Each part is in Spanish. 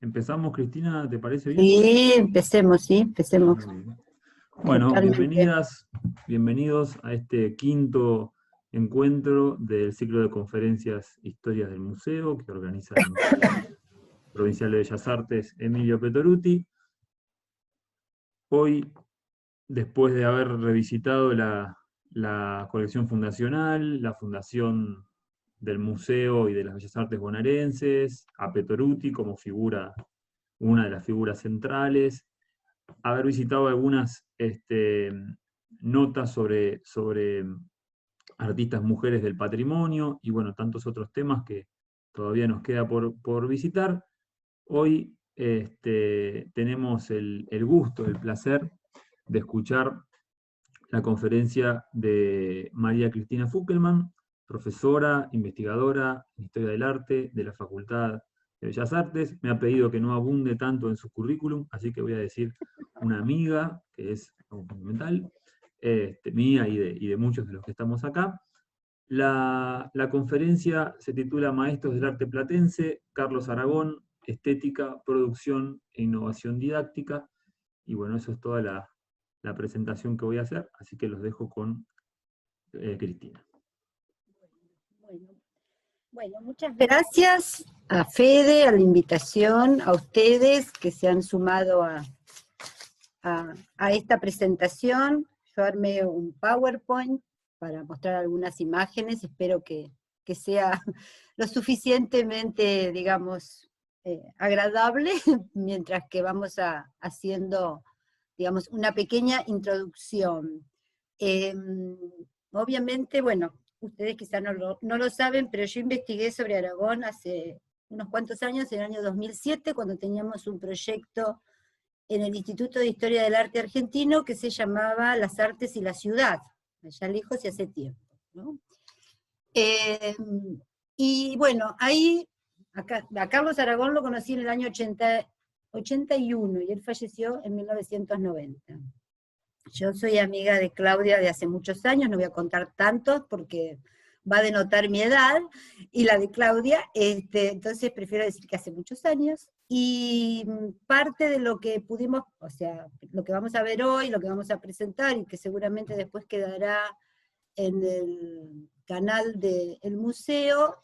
Empezamos, Cristina, ¿te parece bien? Sí, empecemos. Muy bien. Bueno, Totalmente. bienvenidos a este quinto encuentro del ciclo de conferencias Historias del Museo que organiza el Museo Provincial de Bellas Artes Emilio Petoruti. Hoy, después de haber revisitado la colección fundacional, la fundación del museo y de las Bellas Artes bonaerenses, a Petoruti como figura, una de las figuras centrales, haber visitado algunas notas sobre artistas mujeres del patrimonio y bueno, tantos otros temas que todavía nos queda por visitar. Hoy tenemos el gusto, el placer de escuchar la conferencia de María Cristina Fuckelman, profesora, investigadora en Historia del Arte de la Facultad de Bellas Artes. Me ha pedido que no abunde tanto en su currículum, así que voy a decir una amiga, que es algo fundamental, mía y de muchos de los que estamos acá. La conferencia se titula Maestros del Arte Platense, Carlos Aragón, Estética, Producción e Innovación Didáctica. Y bueno, eso es toda la presentación que voy a hacer, así que los dejo con Cristina. Bueno, muchas gracias a Fede, a la invitación, a ustedes que se han sumado a esta presentación. Yo armé un PowerPoint para mostrar algunas imágenes, espero que sea lo suficientemente, digamos, agradable, mientras que vamos haciendo, digamos, una pequeña introducción. Obviamente, bueno, ustedes quizás no lo saben, pero yo investigué sobre Aragón hace unos cuantos años, en el año 2007, cuando teníamos un proyecto en el Instituto de Historia del Arte Argentino que se llamaba Las Artes y la Ciudad, allá lejos y hace tiempo, ¿no? Y bueno, ahí, a Carlos Aragón lo conocí en el año 81, y él falleció en 1990. Yo soy amiga de Claudia de hace muchos años, no voy a contar tantos porque va a denotar mi edad, y la de Claudia, entonces prefiero decir que hace muchos años, y parte de lo que pudimos, o sea, lo que vamos a ver hoy, lo que vamos a presentar, y que seguramente después quedará en el canal del museo,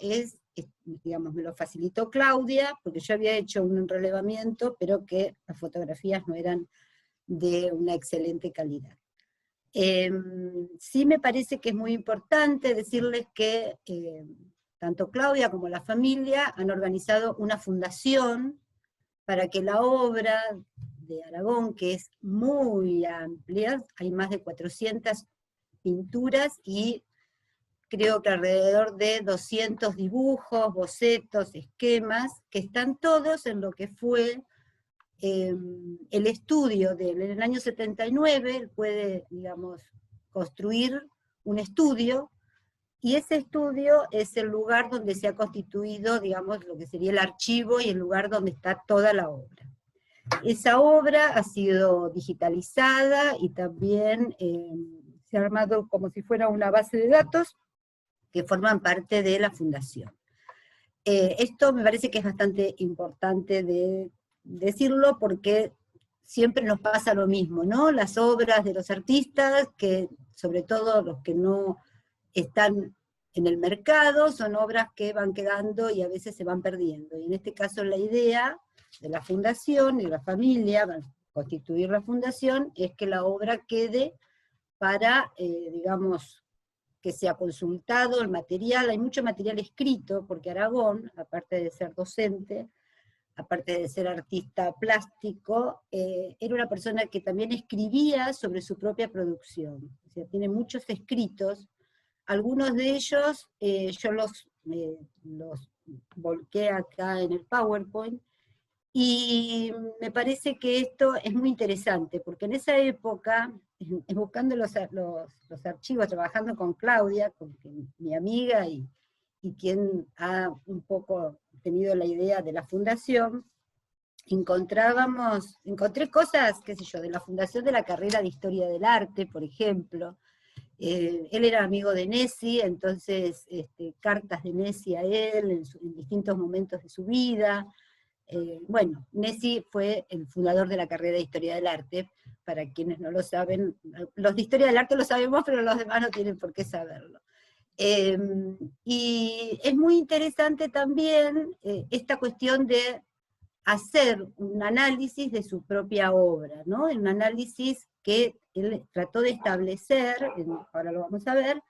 digamos, me lo facilitó Claudia, porque yo había hecho un relevamiento, pero que las fotografías no eran de una excelente calidad. Sí me parece que es muy importante decirles que tanto Claudia como la familia han organizado una fundación para que la obra de Aragón, que es muy amplia, hay más de 400 pinturas y creo que alrededor de 200 dibujos, bocetos, esquemas, que están todos en lo que fue el estudio de él. En el año 79 él puede, digamos, construir un estudio, y ese estudio es el lugar donde se ha constituido, digamos, lo que sería el archivo y el lugar donde está toda la obra. Esa obra ha sido digitalizada y también se ha armado como si fuera una base de datos que forman parte de la fundación. Esto me parece que es bastante importante de decirlo porque siempre nos pasa lo mismo, ¿no? Las obras de los artistas, que sobre todo los que no están en el mercado, son obras que van quedando y a veces se van perdiendo. Y en este caso la idea de la fundación y de la familia, para constituir la fundación, es que la obra quede para, digamos, que se ha consultado el material. Hay mucho material escrito, porque Aragón, aparte de ser docente, aparte de ser artista plástico, era una persona que también escribía sobre su propia producción. O sea, tiene muchos escritos, algunos de ellos yo los volqué acá en el PowerPoint, y me parece que esto es muy interesante, porque en esa época, buscando los archivos, trabajando con Claudia, mi amiga y quien ha un poco tenido la idea de la fundación, encontré cosas, qué sé yo, de la fundación de la carrera de Historia del Arte, por ejemplo. Él era amigo de Nessi, entonces cartas de Nessi a él en distintos momentos de su vida. Bueno, Nessi fue el fundador de la carrera de Historia del Arte, para quienes no lo saben, los de Historia del Arte lo sabemos, pero los demás no tienen por qué saberlo. Y es muy interesante también esta cuestión de hacer un análisis de su propia obra, ¿no? Un análisis que él trató de establecer, ahora lo vamos a ver,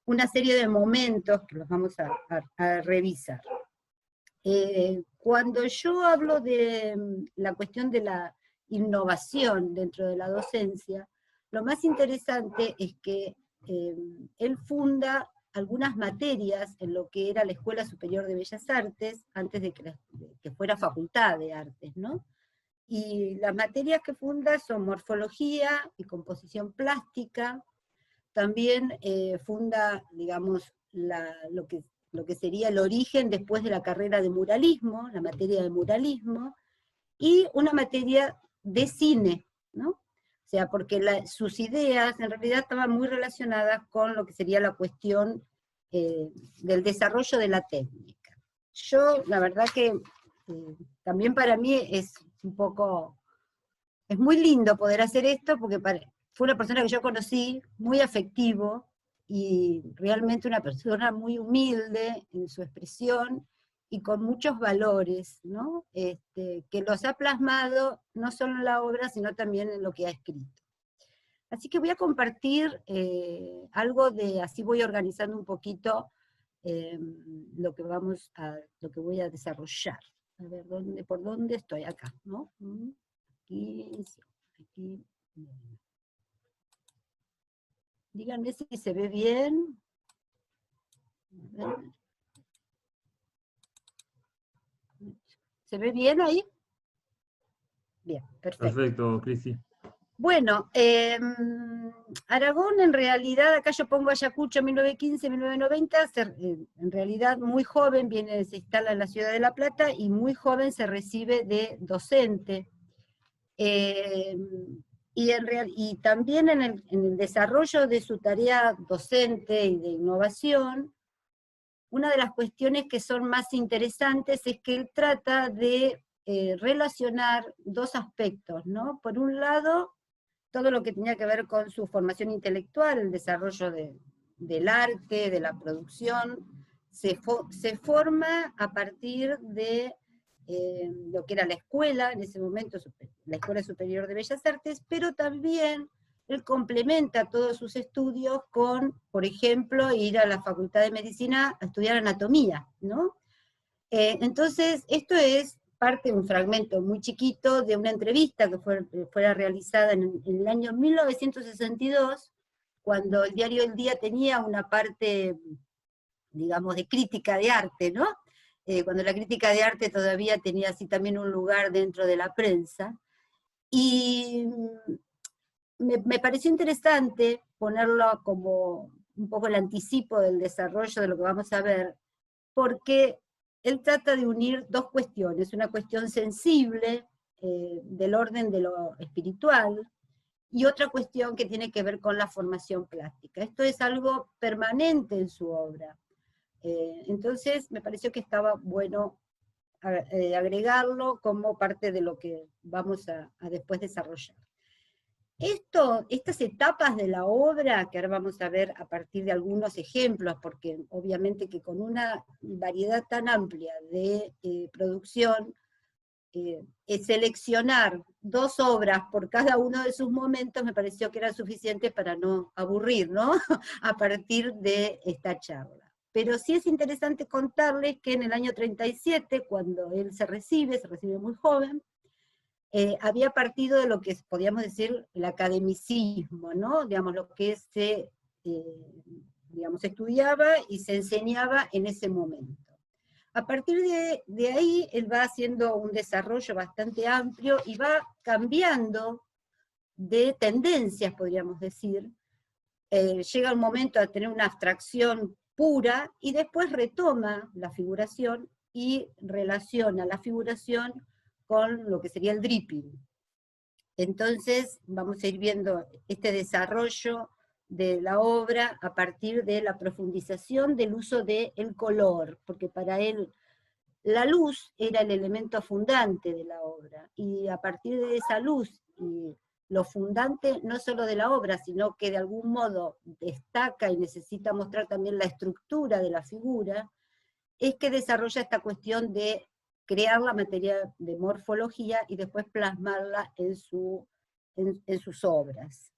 una serie de momentos que los vamos a revisar. Cuando yo hablo de la cuestión de la innovación dentro de la docencia, lo más interesante es que él funda algunas materias en lo que era la Escuela Superior de Bellas Artes, antes de que fuera Facultad de Artes, ¿no? Y las materias que funda son morfología y composición plástica. También funda, digamos, lo que sería el origen después de la carrera de muralismo, la materia de muralismo, y una materia de cine, ¿no? O sea, porque sus ideas en realidad estaban muy relacionadas con lo que sería la cuestión del desarrollo de la técnica. Yo, la verdad que también para mí es un poco, es muy lindo poder hacer esto, porque fue una persona que yo conocí, muy afectivo, y realmente una persona muy humilde en su expresión, y con muchos valores, ¿no? Que los ha plasmado no solo en la obra, sino también en lo que ha escrito. Así que voy a compartir algo de, así voy organizando un poquito lo que voy a desarrollar. A ver, ¿por dónde estoy? Acá, ¿no? Aquí. Díganme si se ve bien. ¿Se ve bien ahí? Bien, perfecto. Perfecto, Cristi. Bueno, Aragón en realidad, acá yo pongo Ayacucho 1915-1990, en realidad muy joven se instala en la ciudad de La Plata, y muy joven se recibe de docente. Y también en el desarrollo de su tarea docente y de innovación, una de las cuestiones que son más interesantes es que él trata de relacionar dos aspectos, ¿no? Por un lado, todo lo que tenía que ver con su formación intelectual, el desarrollo del arte, de la producción, se forma a partir de lo que era la escuela, en ese momento, la Escuela Superior de Bellas Artes, pero también él complementa todos sus estudios con, por ejemplo, ir a la Facultad de Medicina a estudiar anatomía, ¿no? Entonces, esto es parte de un fragmento muy chiquito de una entrevista que fuera realizada en el año 1962, cuando el diario El Día tenía una parte, digamos, de crítica de arte, ¿no? Cuando la crítica de arte todavía tenía así también un lugar dentro de la prensa. Y me pareció interesante ponerlo como un poco el anticipo del desarrollo de lo que vamos a ver, porque él trata de unir dos cuestiones, una cuestión sensible, del orden de lo espiritual, y otra cuestión que tiene que ver con la formación plástica. Esto es algo permanente en su obra. Entonces me pareció que estaba bueno agregarlo como parte de lo que vamos a después desarrollar. Estas etapas de la obra, que ahora vamos a ver a partir de algunos ejemplos, porque obviamente que con una variedad tan amplia de producción, seleccionar 2 obras por cada uno de sus momentos me pareció que era suficiente para no aburrir, ¿no? A partir de esta charla. Pero sí es interesante contarles que en el año 37, cuando él se recibe muy joven, había partido de lo que podríamos decir el academicismo, ¿no? Digamos, lo que se estudiaba y se enseñaba en ese momento. A partir de ahí, él va haciendo un desarrollo bastante amplio y va cambiando de tendencias, podríamos decir. Llega un momento a tener una abstracción pura, y después retoma la figuración y relaciona la figuración con lo que sería el dripping. Entonces vamos a ir viendo este desarrollo de la obra a partir de la profundización del uso del color, porque para él la luz era el elemento fundante de la obra, y a partir de esa luz, y lo fundante no solo de la obra, sino que de algún modo destaca y necesita mostrar también la estructura de la figura, es que desarrolla esta cuestión de crear la materia de morfología y después plasmarla en sus obras.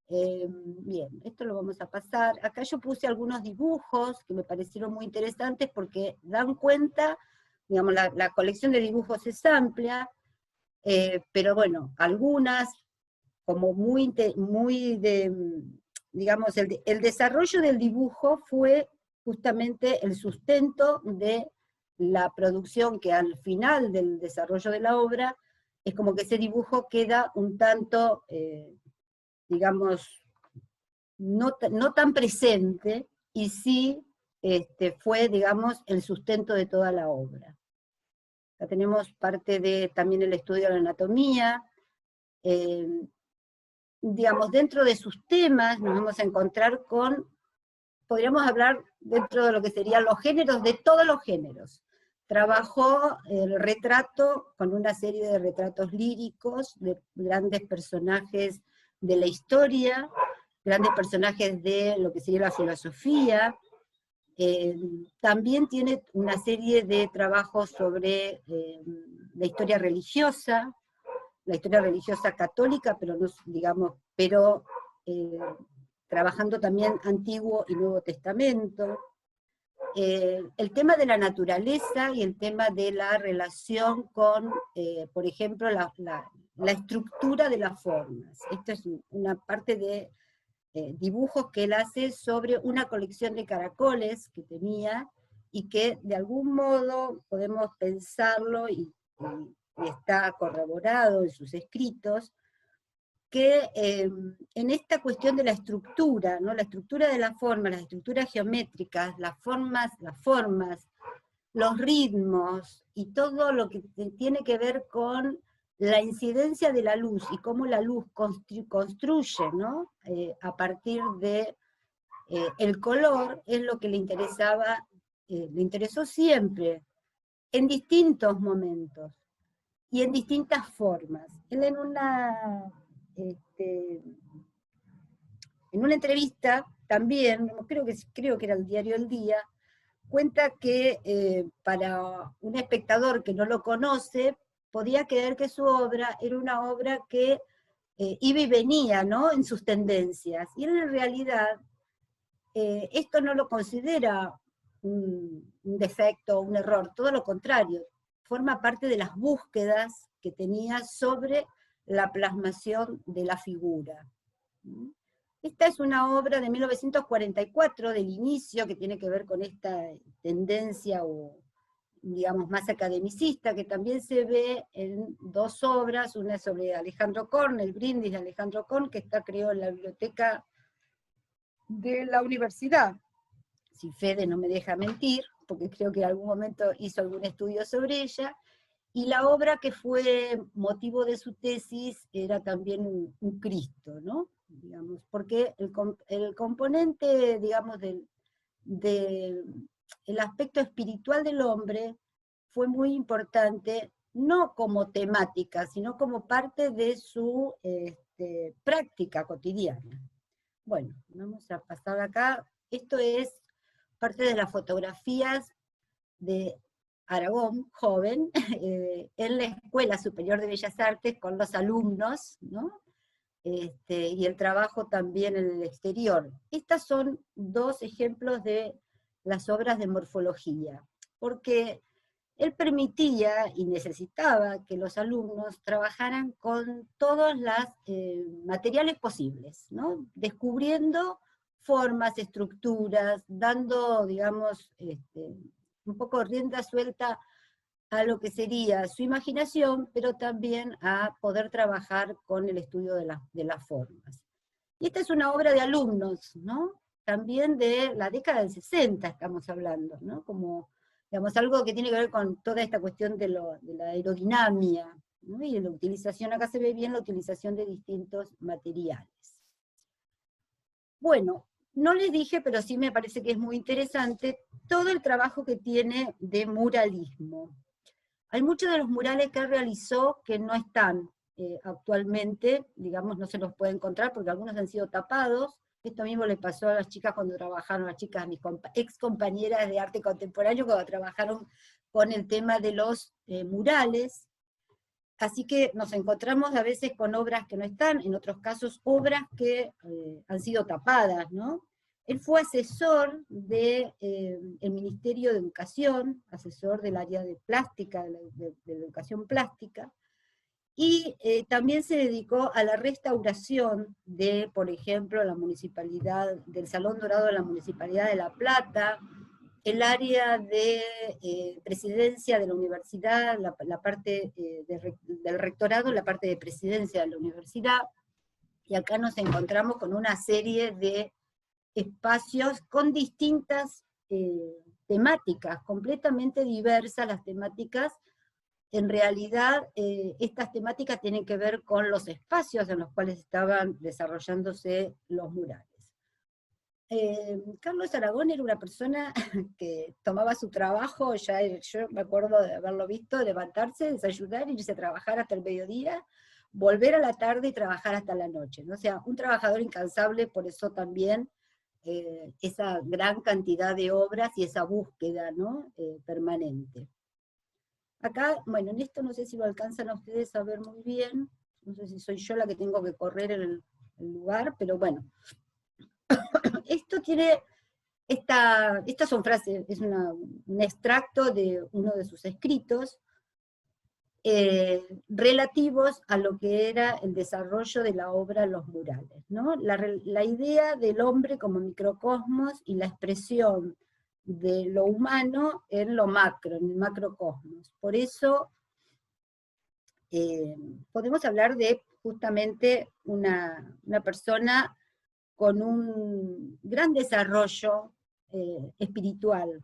Bien, esto lo vamos a pasar. Acá yo puse algunos dibujos que me parecieron muy interesantes porque dan cuenta, digamos, la colección de dibujos es amplia, pero bueno, algunas como digamos, el desarrollo del dibujo fue justamente el sustento de la producción, que al final del desarrollo de la obra, es como que ese dibujo queda un tanto, digamos, no tan presente, y sí fue, digamos, el sustento de toda la obra. Acá tenemos parte de también el estudio de la anatomía. Digamos, dentro de sus temas nos vamos a encontrar con, podríamos hablar dentro de lo que serían los géneros, de todos los géneros. Trabajó el retrato con una serie de retratos líricos de grandes personajes de la historia, grandes personajes de lo que sería la filosofía. También tiene una serie de trabajos sobre la historia religiosa católica, pero no, digamos, trabajando también Antiguo y Nuevo Testamento. El tema de la naturaleza y el tema de la relación con, por ejemplo, la estructura de las formas. Esta es una parte de dibujos que él hace sobre una colección de caracoles que tenía, y que de algún modo podemos pensarlo, y está corroborado en sus escritos, que en esta cuestión de la estructura, ¿no? La estructura de la forma, las estructuras geométricas, las formas, los ritmos, y todo lo que tiene que ver con la incidencia de la luz, y cómo la luz construye, ¿no? A partir de el color, es lo que le interesaba, le interesó siempre, en distintos momentos, y en distintas formas. Él en una entrevista, también, creo que era el diario El Día, cuenta que para un espectador que no lo conoce, podía creer que su obra era una obra que iba y venía, ¿no?, en sus tendencias, y él en realidad esto no lo considera un defecto, un error, todo lo contrario, forma parte de las búsquedas que tenía sobre la plasmación de la figura. Esta es una obra de 1944, del inicio, que tiene que ver con esta tendencia, o digamos más academicista, que también se ve en dos obras, una sobre Alejandro Korn, el Brindis de Alejandro Korn, que está, creo, en la biblioteca de la universidad, si Fede no me deja mentir, porque creo que en algún momento hizo algún estudio sobre ella, y la obra que fue motivo de su tesis era también un Cristo, ¿no? Digamos, porque el componente, digamos, el aspecto espiritual del hombre fue muy importante, no como temática, sino como parte de su práctica cotidiana. Bueno, vamos a pasar acá. Esto es parte de las fotografías de Aragón, joven, en la Escuela Superior de Bellas Artes con los alumnos, ¿no? Y el trabajo también en el exterior. Estas son dos ejemplos de las obras de morfología, porque él permitía y necesitaba que los alumnos trabajaran con todos los materiales posibles, ¿no? Descubriendo formas, estructuras, dando, digamos, un poco rienda suelta a lo que sería su imaginación, pero también a poder trabajar con el estudio de las formas. Y esta es una obra de alumnos, ¿no? También de la década del 60 estamos hablando, ¿no? Como, digamos, algo que tiene que ver con toda esta cuestión de la aerodinámica, ¿no? Y de la utilización, acá se ve bien la utilización de distintos materiales. Bueno, no les dije, pero sí me parece que es muy interesante, todo el trabajo que tiene de muralismo. Hay muchos de los murales que él realizó que no están actualmente, digamos, no se los puede encontrar porque algunos han sido tapados. Esto mismo le pasó a las chicas cuando trabajaron, las chicas, mis ex compañeras de arte contemporáneo, cuando trabajaron con el tema de los murales. Así que nos encontramos a veces con obras que no están, en otros casos obras que han sido tapadas, ¿no? Él fue asesor del Ministerio de Educación, asesor del área de plástica, de la educación plástica, y también se dedicó a la restauración de, por ejemplo, la municipalidad, del Salón Dorado de la Municipalidad de La Plata, el área de presidencia de la universidad, la parte del rectorado, la parte de presidencia de la universidad, y acá nos encontramos con una serie de espacios con distintas temáticas, completamente diversas las temáticas. En realidad, estas temáticas tienen que ver con los espacios en los cuales estaban desarrollándose los murales. Carlos Aragón era una persona que tomaba su trabajo, ya yo me acuerdo de haberlo visto, levantarse, desayunar, irse a trabajar hasta el mediodía, volver a la tarde y trabajar hasta la noche, ¿no? O sea, un trabajador incansable, por eso también esa gran cantidad de obras y esa búsqueda, ¿no? Permanente. Acá, bueno, en esto no sé si lo alcanzan a ustedes a ver muy bien, no sé si soy yo la que tengo que correr el lugar, pero bueno. Esto tiene, estas son frases, es un extracto de uno de sus escritos, relativos a lo que era el desarrollo de la obra Los Murales, ¿no? La idea del hombre como microcosmos y la expresión de lo humano en lo macro, en el macrocosmos. Por eso podemos hablar de justamente una persona con un gran desarrollo espiritual,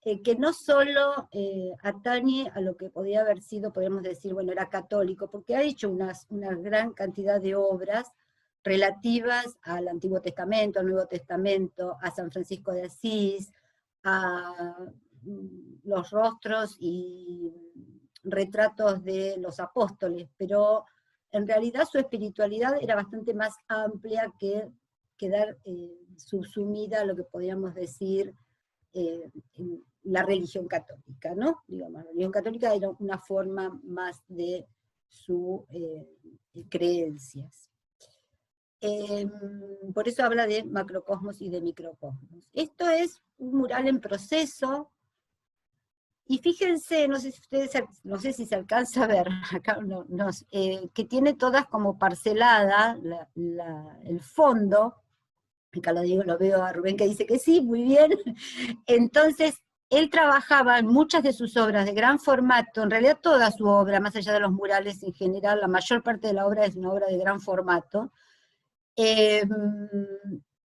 que no solo atañe a lo que podía haber sido, podríamos decir, bueno, era católico, porque ha hecho una gran cantidad de obras relativas al Antiguo Testamento, al Nuevo Testamento, a San Francisco de Asís, a los rostros y retratos de los apóstoles, pero en realidad su espiritualidad era bastante más amplia que quedar subsumida a lo que podríamos decir en la religión católica, ¿no? Digamos, la religión católica era una forma más de sus creencias. Por eso habla de macrocosmos y de microcosmos. Esto es un mural en proceso, y fíjense, no sé si ustedes, no sé si se alcanza a ver, acá que tiene todas como parcelada el fondo. Acá lo veo a Rubén que dice que sí, muy bien. Entonces, él trabajaba en muchas de sus obras de gran formato, en realidad toda su obra, más allá de los murales en general, la mayor parte de la obra es una obra de gran formato.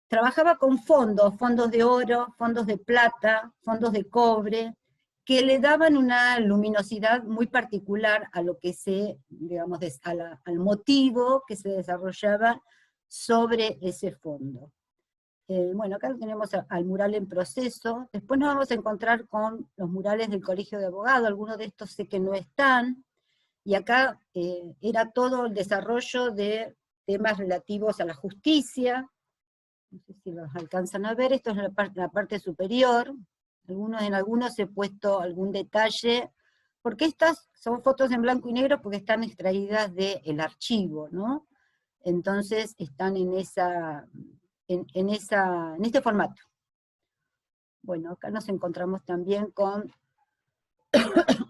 Trabajaba con fondos de oro, fondos de plata, fondos de cobre, que le daban una luminosidad muy particular a lo que digamos, al motivo que se desarrollaba sobre ese fondo. Bueno, acá tenemos al mural en proceso, después nos vamos a encontrar con los murales del Colegio de Abogados, algunos de estos sé que no están, y acá era todo el desarrollo de temas relativos a la justicia, no sé si los alcanzan a ver, esto es la parte superior, en algunos he puesto algún detalle, porque estas son fotos en blanco y negro porque están extraídas del archivo, ¿no? Entonces están en este formato. Bueno, acá nos encontramos también con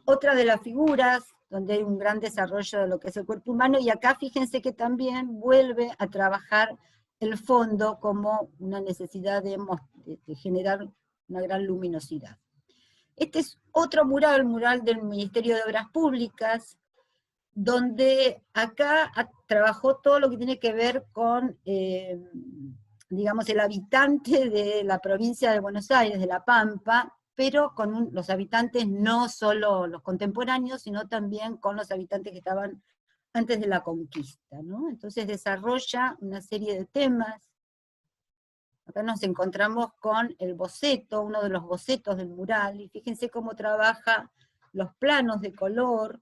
otra de las figuras, donde hay un gran desarrollo de lo que es el cuerpo humano, y acá fíjense que también vuelve a trabajar el fondo como una necesidad de generar una gran luminosidad. Este es otro mural, el mural del Ministerio de Obras Públicas, donde acá trabajó todo lo que tiene que ver con, digamos, el habitante de la provincia de Buenos Aires, de La Pampa, pero con los habitantes no solo los contemporáneos, sino también con los habitantes que estaban antes de la conquista, ¿no? Entonces desarrolla una serie de temas. Acá nos encontramos con el boceto, uno de los bocetos del mural, y fíjense cómo trabaja los planos de color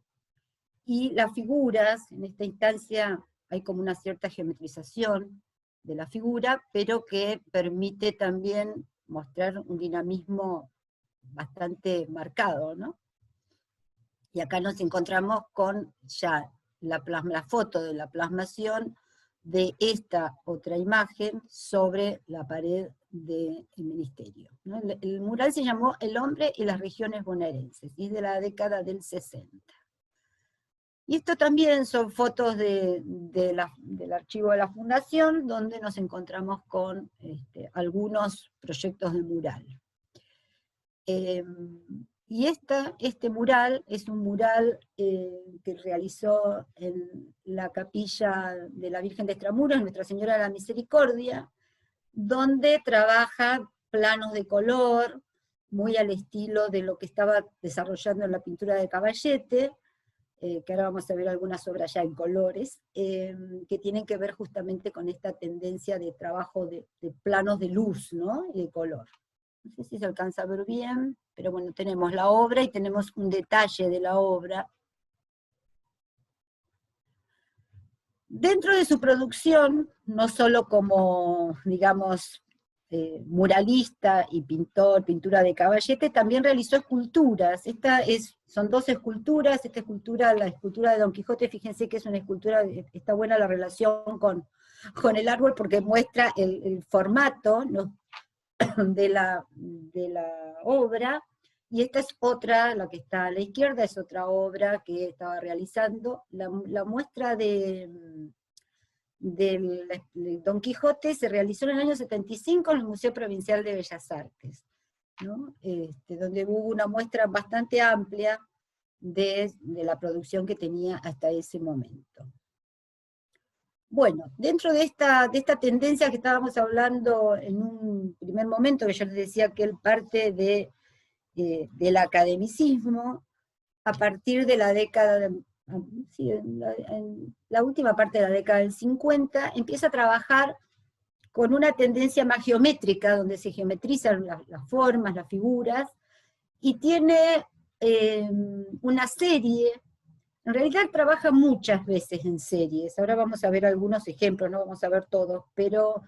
y las figuras. En esta instancia hay como una cierta geometrización de la figura, pero que permite también mostrar un dinamismo bastante marcado, ¿no? Y acá nos encontramos con ya la foto de la plasmación de esta otra imagen sobre la pared del ministerio, ¿no? El mural se llamó El hombre y las regiones bonaerenses, y es de la década del 60. Y esto también son fotos del archivo de la Fundación, donde nos encontramos con algunos proyectos de mural. Y este mural es un mural que realizó en la capilla de la Virgen de Extramuros, Nuestra Señora de la Misericordia, donde trabaja planos de color, muy al estilo de lo que estaba desarrollando en la pintura de Caballete, que ahora vamos a ver algunas obras ya en colores, que tienen que ver justamente con esta tendencia de trabajo de planos de luz, ¿no? Y de color. No sé si se alcanza a ver bien, pero bueno, tenemos la obra y tenemos un detalle de la obra. Dentro de su producción, no solo como, digamos, muralista y pintura de Caballete, también realizó esculturas. Son dos esculturas. Esta escultura, la escultura de Don Quijote, fíjense que es una escultura, está buena la relación con el árbol porque muestra el formato, ¿no? de la obra, y esta es otra, la que está a la izquierda, es otra obra que estaba realizando. La muestra de Don Quijote se realizó en el año 75 en el Museo Provincial de Bellas Artes, ¿no? Donde hubo una muestra bastante amplia de la producción que tenía hasta ese momento. Bueno, dentro de esta tendencia que estábamos hablando en un primer momento, que yo les decía que él parte del academicismo, a partir de la década, sí, en la última parte de la década del 50, empieza a trabajar con una tendencia más geométrica, donde se geometrizan las formas, las figuras, y tiene una serie. En realidad trabaja muchas veces en series, ahora vamos a ver algunos ejemplos, no vamos a ver todos, pero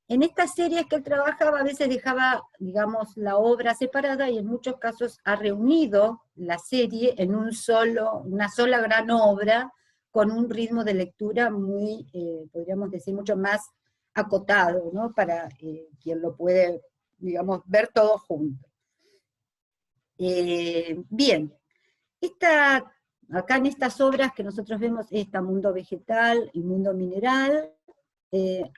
en estas series que él trabajaba a veces dejaba, digamos, la obra separada, y en muchos casos ha reunido la serie en una sola gran obra, con un ritmo de lectura muy, podríamos decir, mucho más acotado, ¿no? Para quien lo puede, digamos, ver todo junto. Bien, acá en estas obras que nosotros vemos, mundo vegetal y mundo mineral,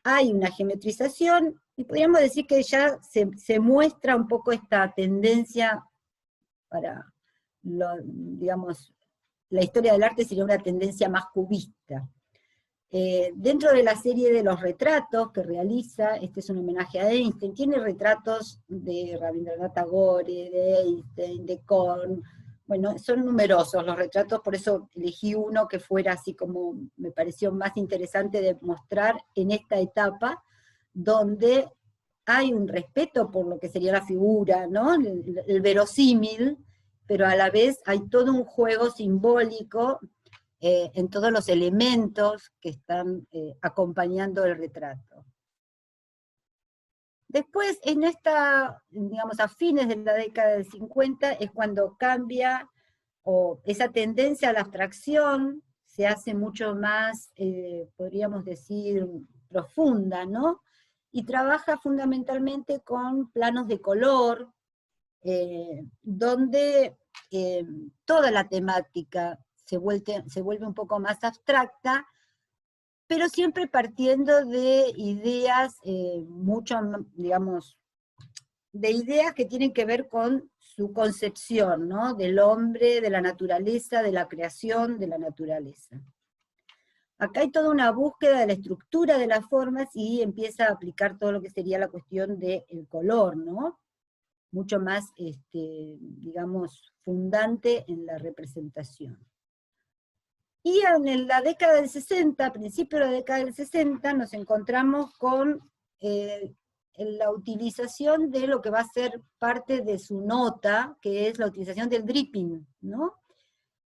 hay una geometrización, y podríamos decir que ya se muestra un poco esta tendencia para, digamos, la historia del arte sería una tendencia más cubista. Dentro de la serie de los retratos que realiza, este es un homenaje a Einstein, tiene retratos de Rabindranath Tagore, de Einstein, de Kohn. Bueno, son numerosos los retratos, por eso elegí uno que fuera así como me pareció más interesante de mostrar en esta etapa, donde hay un respeto por lo que sería la figura, ¿no? El verosímil, pero a la vez hay todo un juego simbólico en todos los elementos que están acompañando el retrato. Después, digamos, a fines de la década del 50, es cuando cambia, o esa tendencia a la abstracción se hace mucho más, podríamos decir, profunda, ¿no? Y trabaja fundamentalmente con planos de color, donde toda la temática se vuelve un poco más abstracta, pero siempre partiendo de ideas mucho, digamos, de ideas que tienen que ver con su concepción, ¿no? Del hombre, de la naturaleza, de la creación de la naturaleza. Acá hay toda una búsqueda de la estructura de las formas y empieza a aplicar todo lo que sería la cuestión del color, ¿no? Mucho más, digamos, fundante en la representación. Y en la década del 60, a principios de la década del 60, nos encontramos con la utilización de lo que va a ser parte de su nota, que es la utilización del dripping, ¿no?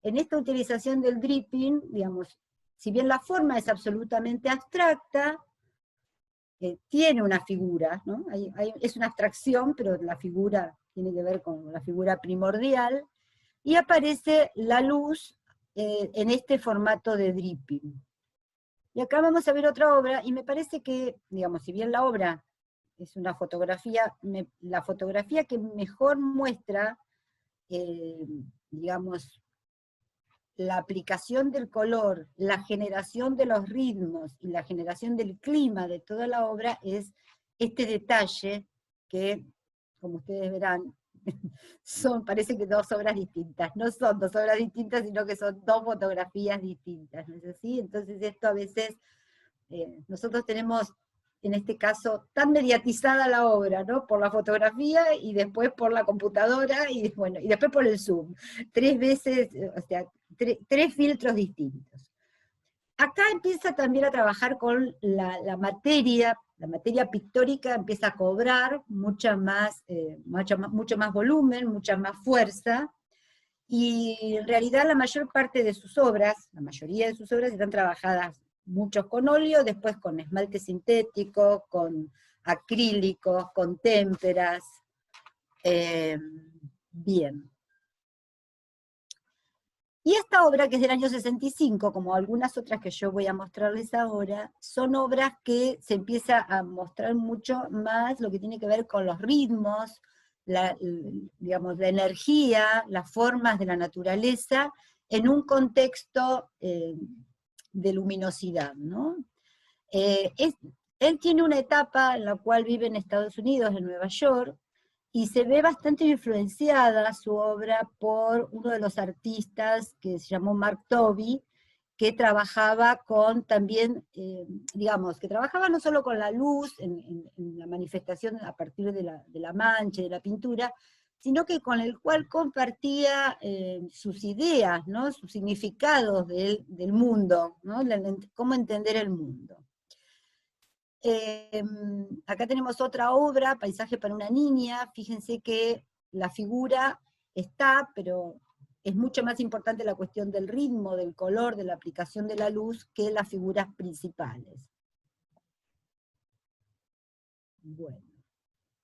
En esta utilización del dripping, digamos, si bien la forma es absolutamente abstracta, tiene una figura, ¿no? Es una abstracción, pero la figura tiene que ver con la figura primordial, y aparece la luz en este formato de dripping. Y acá vamos a ver otra obra, y me parece que, digamos, si bien la obra es una fotografía, la fotografía que mejor muestra, digamos, la aplicación del color, la generación de los ritmos y la generación del clima de toda la obra es este detalle que, como ustedes verán, parece que dos obras distintas. No son dos obras distintas, sino que son dos fotografías distintas, ¿no es así? Entonces esto a veces, nosotros tenemos, en este caso, tan mediatizada la obra, ¿no? Por la fotografía, y después por la computadora, y, bueno, y después por el Zoom. 3 veces, o sea, tres filtros distintos. Acá empieza también a trabajar con la materia pictórica empieza a cobrar mucho más volumen, mucha más fuerza, y en realidad la mayor parte de sus obras, la mayoría de sus obras están trabajadas muchos con óleo, después con esmalte sintético, con acrílicos, con témperas. Bien. Y esta obra, que es del año 65, como algunas otras que yo voy a mostrarles ahora, son obras que se empieza a mostrar mucho más lo que tiene que ver con los ritmos, digamos, la energía, las formas de la naturaleza, en un contexto de luminosidad, ¿no? Él tiene una etapa en la cual vive en Estados Unidos, en Nueva York, y se ve bastante influenciada su obra por uno de los artistas que se llamó Mark Tobey, que trabajaba con también, digamos, que trabajaba no solo con la luz, en la manifestación a partir de la mancha, de la pintura, sino que con el cual compartía sus ideas, ¿no? Sus significados del mundo, ¿no? Cómo entender el mundo. Acá tenemos otra obra, Paisaje para una niña. Fíjense que la figura está, pero es mucho más importante la cuestión del ritmo, del color, de la aplicación de la luz, que las figuras principales. Bueno.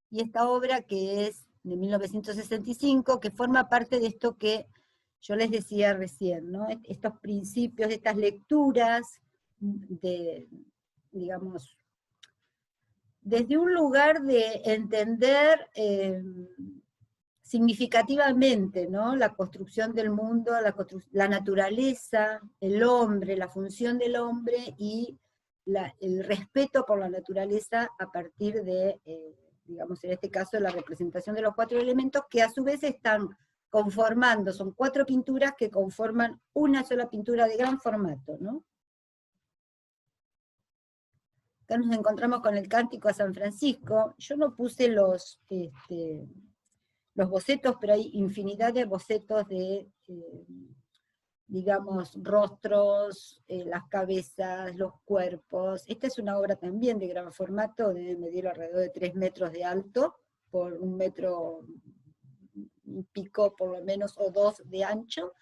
Y esta obra, que es de 1965, que forma parte de esto que yo les decía recién, ¿no? Estos principios, estas lecturas, digamos, desde un lugar de entender significativamente, ¿no? La construcción del mundo, la naturaleza, el hombre, la función del hombre, y el respeto por la naturaleza a partir de, digamos, en este caso, la representación de los 4 elementos, que a su vez están conformando, son 4 pinturas que conforman una sola pintura de gran formato, ¿no? Acá nos encontramos con el Cántico a San Francisco. Yo no puse los bocetos, pero hay infinidad de bocetos de, digamos, rostros, las cabezas, los cuerpos. Esta es una obra también de gran formato, debe medir alrededor de 3 metros de alto, por 1 metro y pico por lo menos, o 2 de ancho.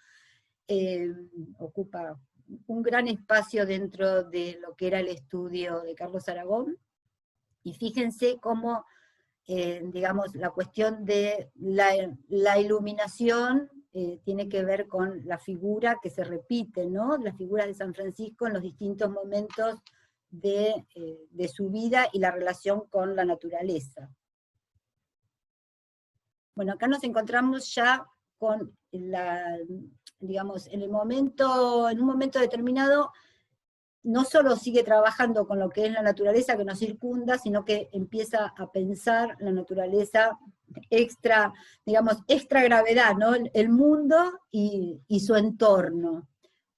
Ocupa un gran espacio dentro de lo que era el estudio de Carlos Aragón, y fíjense cómo, digamos, la cuestión de la iluminación tiene que ver con la figura que se repite, ¿no? La figura de San Francisco en los distintos momentos de su vida y la relación con la naturaleza. Bueno, acá nos encontramos ya con digamos, en un momento determinado, no solo sigue trabajando con lo que es la naturaleza que nos circunda, sino que empieza a pensar la naturaleza digamos, extra gravedad, ¿no? El mundo y su entorno.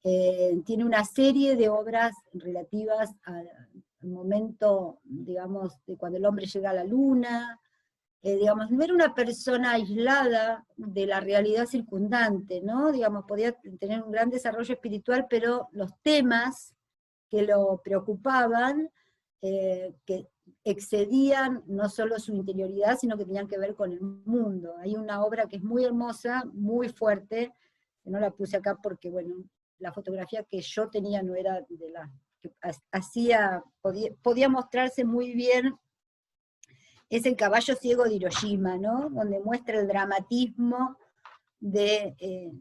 Tiene una serie de obras relativas al momento, digamos, de cuando el hombre llega a la luna. Digamos, no era una persona aislada de la realidad circundante, ¿no? Digamos, podía tener un gran desarrollo espiritual, pero los temas que lo preocupaban, que excedían no solo su interioridad, sino que tenían que ver con el mundo. Hay una obra que es muy hermosa, muy fuerte, que no la puse acá porque, bueno, la fotografía que yo tenía no era de la que podía mostrarse muy bien. Es El caballo ciego de Hiroshima, ¿no? Donde muestra el dramatismo de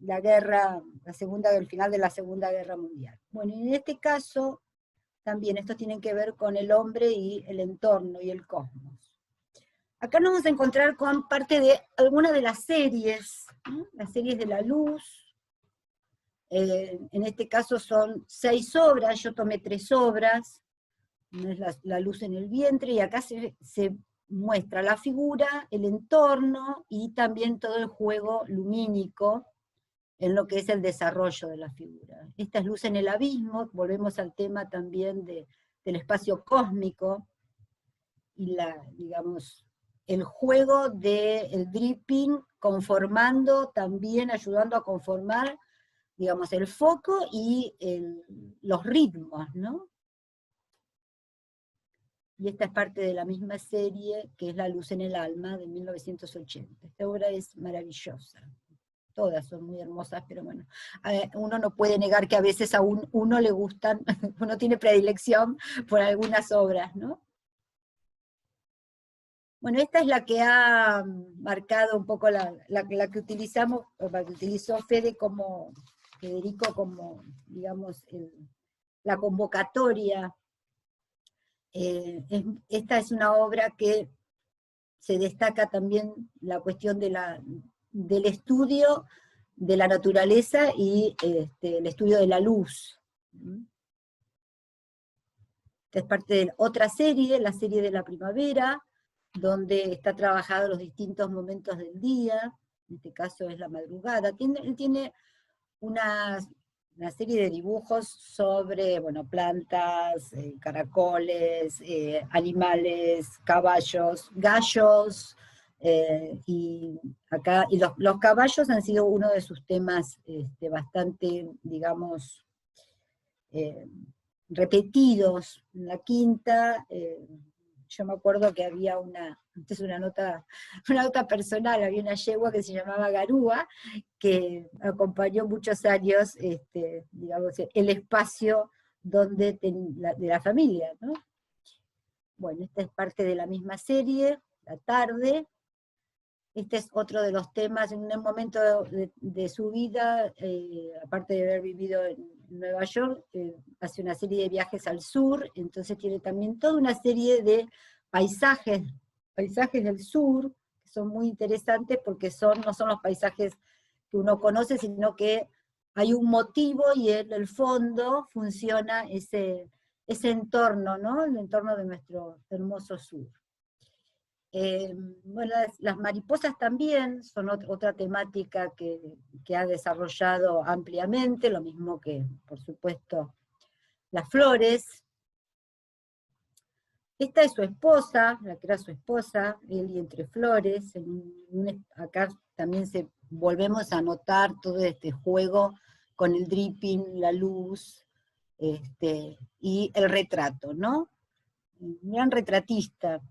la guerra, el final de la Segunda Guerra Mundial. Bueno, y en este caso, también estos tienen que ver con el hombre y el entorno y el cosmos. Acá nos vamos a encontrar con parte de algunas de las series, ¿no? Las series de la luz. En este caso son 6 obras, yo tomé 3 obras. Una es la luz en el vientre, y acá se muestra la figura, el entorno, y también todo el juego lumínico, en lo que es el desarrollo de la figura. Esta es Luz en el abismo, volvemos al tema también del espacio cósmico, y digamos, el juego del dripping, conformando también, ayudando a conformar, digamos, el foco y los ritmos, ¿no? Y esta es parte de la misma serie, que es La luz en el alma, de 1980. Esta obra es maravillosa. Todas son muy hermosas, pero bueno, uno no puede negar que a veces a uno le gustan, uno tiene predilección por algunas obras, ¿no? Bueno, esta es la que ha marcado un poco la que utilizamos, o la que utilizó Federico como, digamos, la convocatoria. Esta es una obra que se destaca también la cuestión del estudio de la naturaleza y el estudio de la luz. Esta es parte de otra serie, la serie de la primavera, donde está trabajado los distintos momentos del día, en este caso es la madrugada. Él tiene una serie de dibujos sobre, bueno, plantas, caracoles, animales, caballos, gallos, y los caballos han sido uno de sus temas bastante, digamos, repetidos. En la quinta, yo me acuerdo que había esta es una nota personal, había una yegua que se llamaba Garúa, que acompañó muchos años, digamos, el espacio de la familia, ¿no? Bueno, esta es parte de la misma serie, La tarde. Este es otro de los temas, en un momento de su vida, aparte de haber vivido en Nueva York, hace una serie de viajes al sur, entonces tiene también toda una serie de paisajes del sur, que son muy interesantes porque no son los paisajes que uno conoce, sino que hay un motivo y en el fondo funciona ese entorno, ¿no? El entorno de nuestro hermoso sur. Bueno, las mariposas también son otra temática que ha desarrollado ampliamente, lo mismo que, por supuesto, las flores. Esta es su esposa, la que era su esposa, él y entre flores. Acá también volvemos a notar todo este juego con el dripping, la luz, y el retrato, ¿no? Un gran retratista.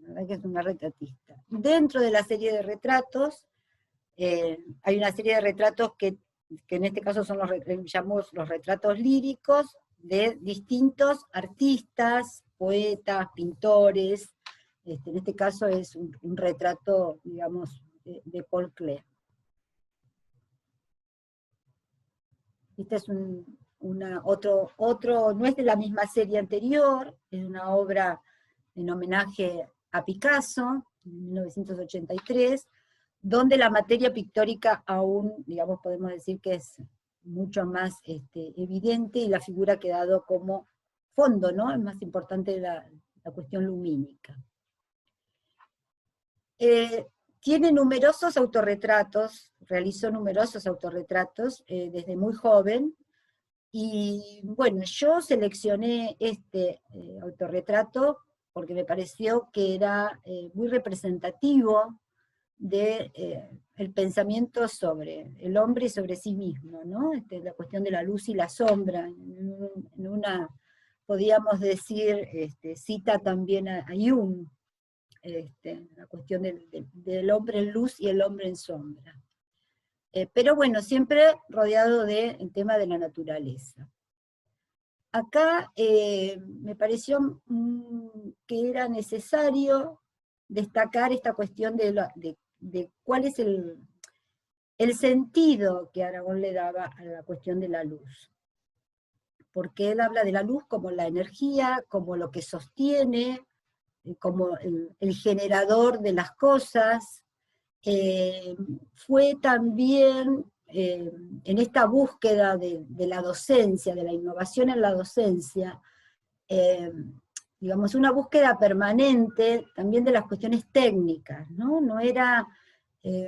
La verdad que es una retratista. Dentro de la serie de retratos, hay una serie de retratos que en este caso son llamamos los retratos líricos de distintos artistas, poetas, pintores. En este caso es un retrato, digamos, de Paul Klee. Este es otro, no es de la misma serie anterior, es una obra en homenaje a Picasso, en 1983, donde la materia pictórica aún, digamos, podemos decir que es mucho más evidente, y la figura ha quedado como fondo, ¿no? Es más importante la cuestión lumínica. Tiene numerosos autorretratos, realizó numerosos autorretratos desde muy joven, y bueno, yo seleccioné este autorretrato porque me pareció que era muy representativo del pensamiento sobre el hombre y sobre sí mismo, ¿no? La cuestión de la luz y la sombra, en una podríamos decir, cita también a Jung, la cuestión del hombre en luz y el hombre en sombra. Pero bueno, siempre rodeado del tema de la naturaleza. Acá me pareció que era necesario destacar esta cuestión de cuál es el sentido que Aragón le daba a la cuestión de la luz. Porque él habla de la luz como la energía, como lo que sostiene, como el generador de las cosas. Fue también en esta búsqueda de la docencia, de la innovación en la docencia, digamos, una búsqueda permanente también de las cuestiones técnicas, ¿no? No era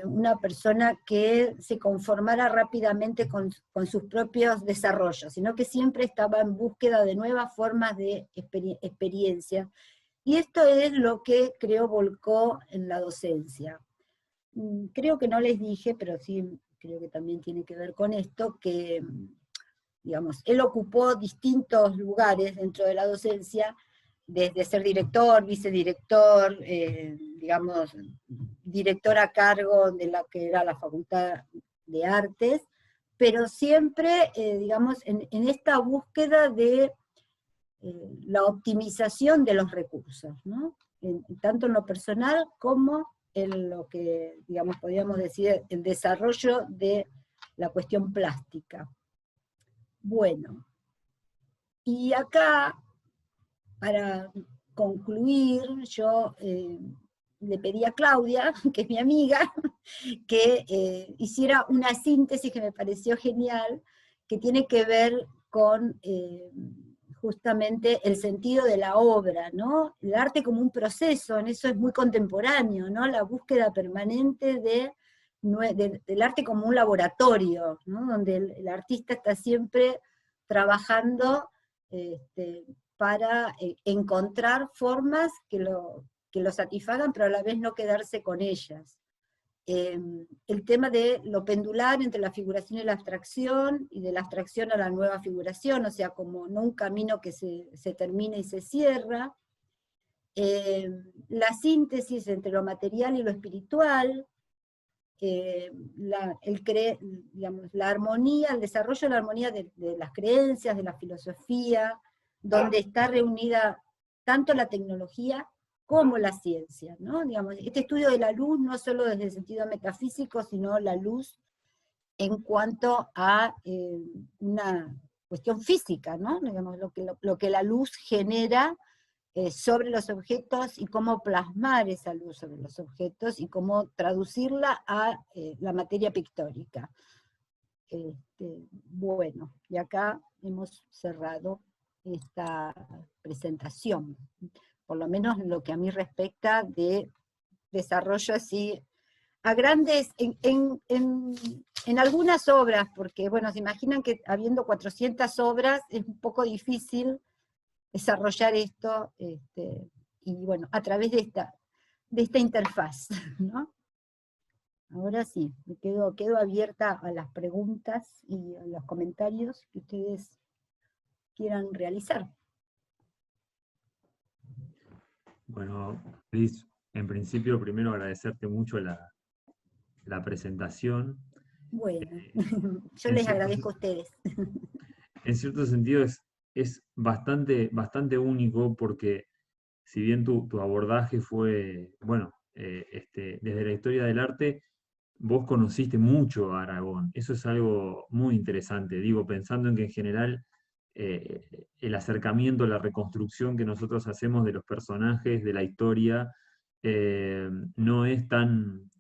una persona que se conformara rápidamente con sus propios desarrollos, sino que siempre estaba en búsqueda de nuevas formas de experiencia. Y esto es lo que creo volcó en la docencia. Creo que no les dije, pero sí creo que también tiene que ver con esto, que, digamos, él ocupó distintos lugares dentro de la docencia, desde ser director, vicedirector, digamos, director a cargo de la que era la Facultad de Artes, pero siempre, digamos, en esta búsqueda de la optimización de los recursos, ¿no? Tanto en lo personal como en lo que, digamos, podríamos decir, el desarrollo de la cuestión plástica. Bueno, y acá, para concluir, yo le pedí a Claudia, que es mi amiga, que hiciera una síntesis que me pareció genial, que tiene que ver con justamente el sentido de la obra, ¿no? El arte como un proceso, en eso es muy contemporáneo, ¿no? La búsqueda permanente del arte como un laboratorio, ¿no? Donde el artista está siempre trabajando para encontrar formas que lo satisfagan, pero a la vez no quedarse con ellas. El tema de lo pendular entre la figuración y la abstracción, y de la abstracción a la nueva figuración, o sea, como no un camino que se termina y se cierra. La síntesis entre lo material y lo espiritual, digamos, la armonía, el desarrollo de la armonía de las creencias, de la filosofía, donde está reunida tanto la tecnología como la ciencia, ¿no? Digamos, este estudio de la luz no solo desde el sentido metafísico, sino la luz en cuanto a una cuestión física, ¿no? Digamos, lo que la luz genera sobre los objetos y cómo plasmar esa luz sobre los objetos y cómo traducirla a la materia pictórica. Bueno, y acá hemos cerrado esta presentación, por lo menos en lo que a mí respecta de desarrollo así, a grandes, en algunas obras, porque bueno, se imaginan que habiendo 400 obras es un poco difícil desarrollar esto, y bueno, a través de esta interfaz, ¿no? Ahora sí, quedo abierta a las preguntas y a los comentarios que ustedes quieran realizar. Bueno, Liz, en principio primero agradecerte mucho la presentación. Bueno, yo En les cierto, agradezco a ustedes. en cierto sentido es bastante único porque si bien tu abordaje fue, bueno, desde la historia del arte, vos conociste mucho a Aragón. Eso es algo muy interesante. Digo, pensando en que en general el acercamiento, la reconstrucción que nosotros hacemos de los personajes, de la historia, no es tan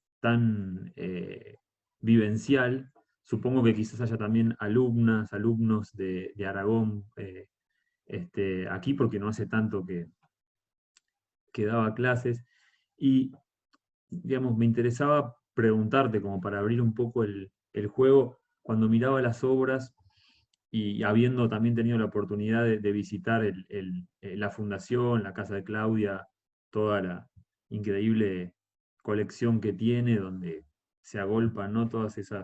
vivencial. Supongo que quizás haya también alumnos de Aragón aquí, porque no hace tanto que daba clases. Y, digamos, me interesaba preguntarte, como para abrir un poco el juego, cuando miraba las obras y habiendo también tenido la oportunidad de visitar la fundación, la casa de Claudia, toda la increíble colección que tiene, donde se agolpan, ¿no? Todas ese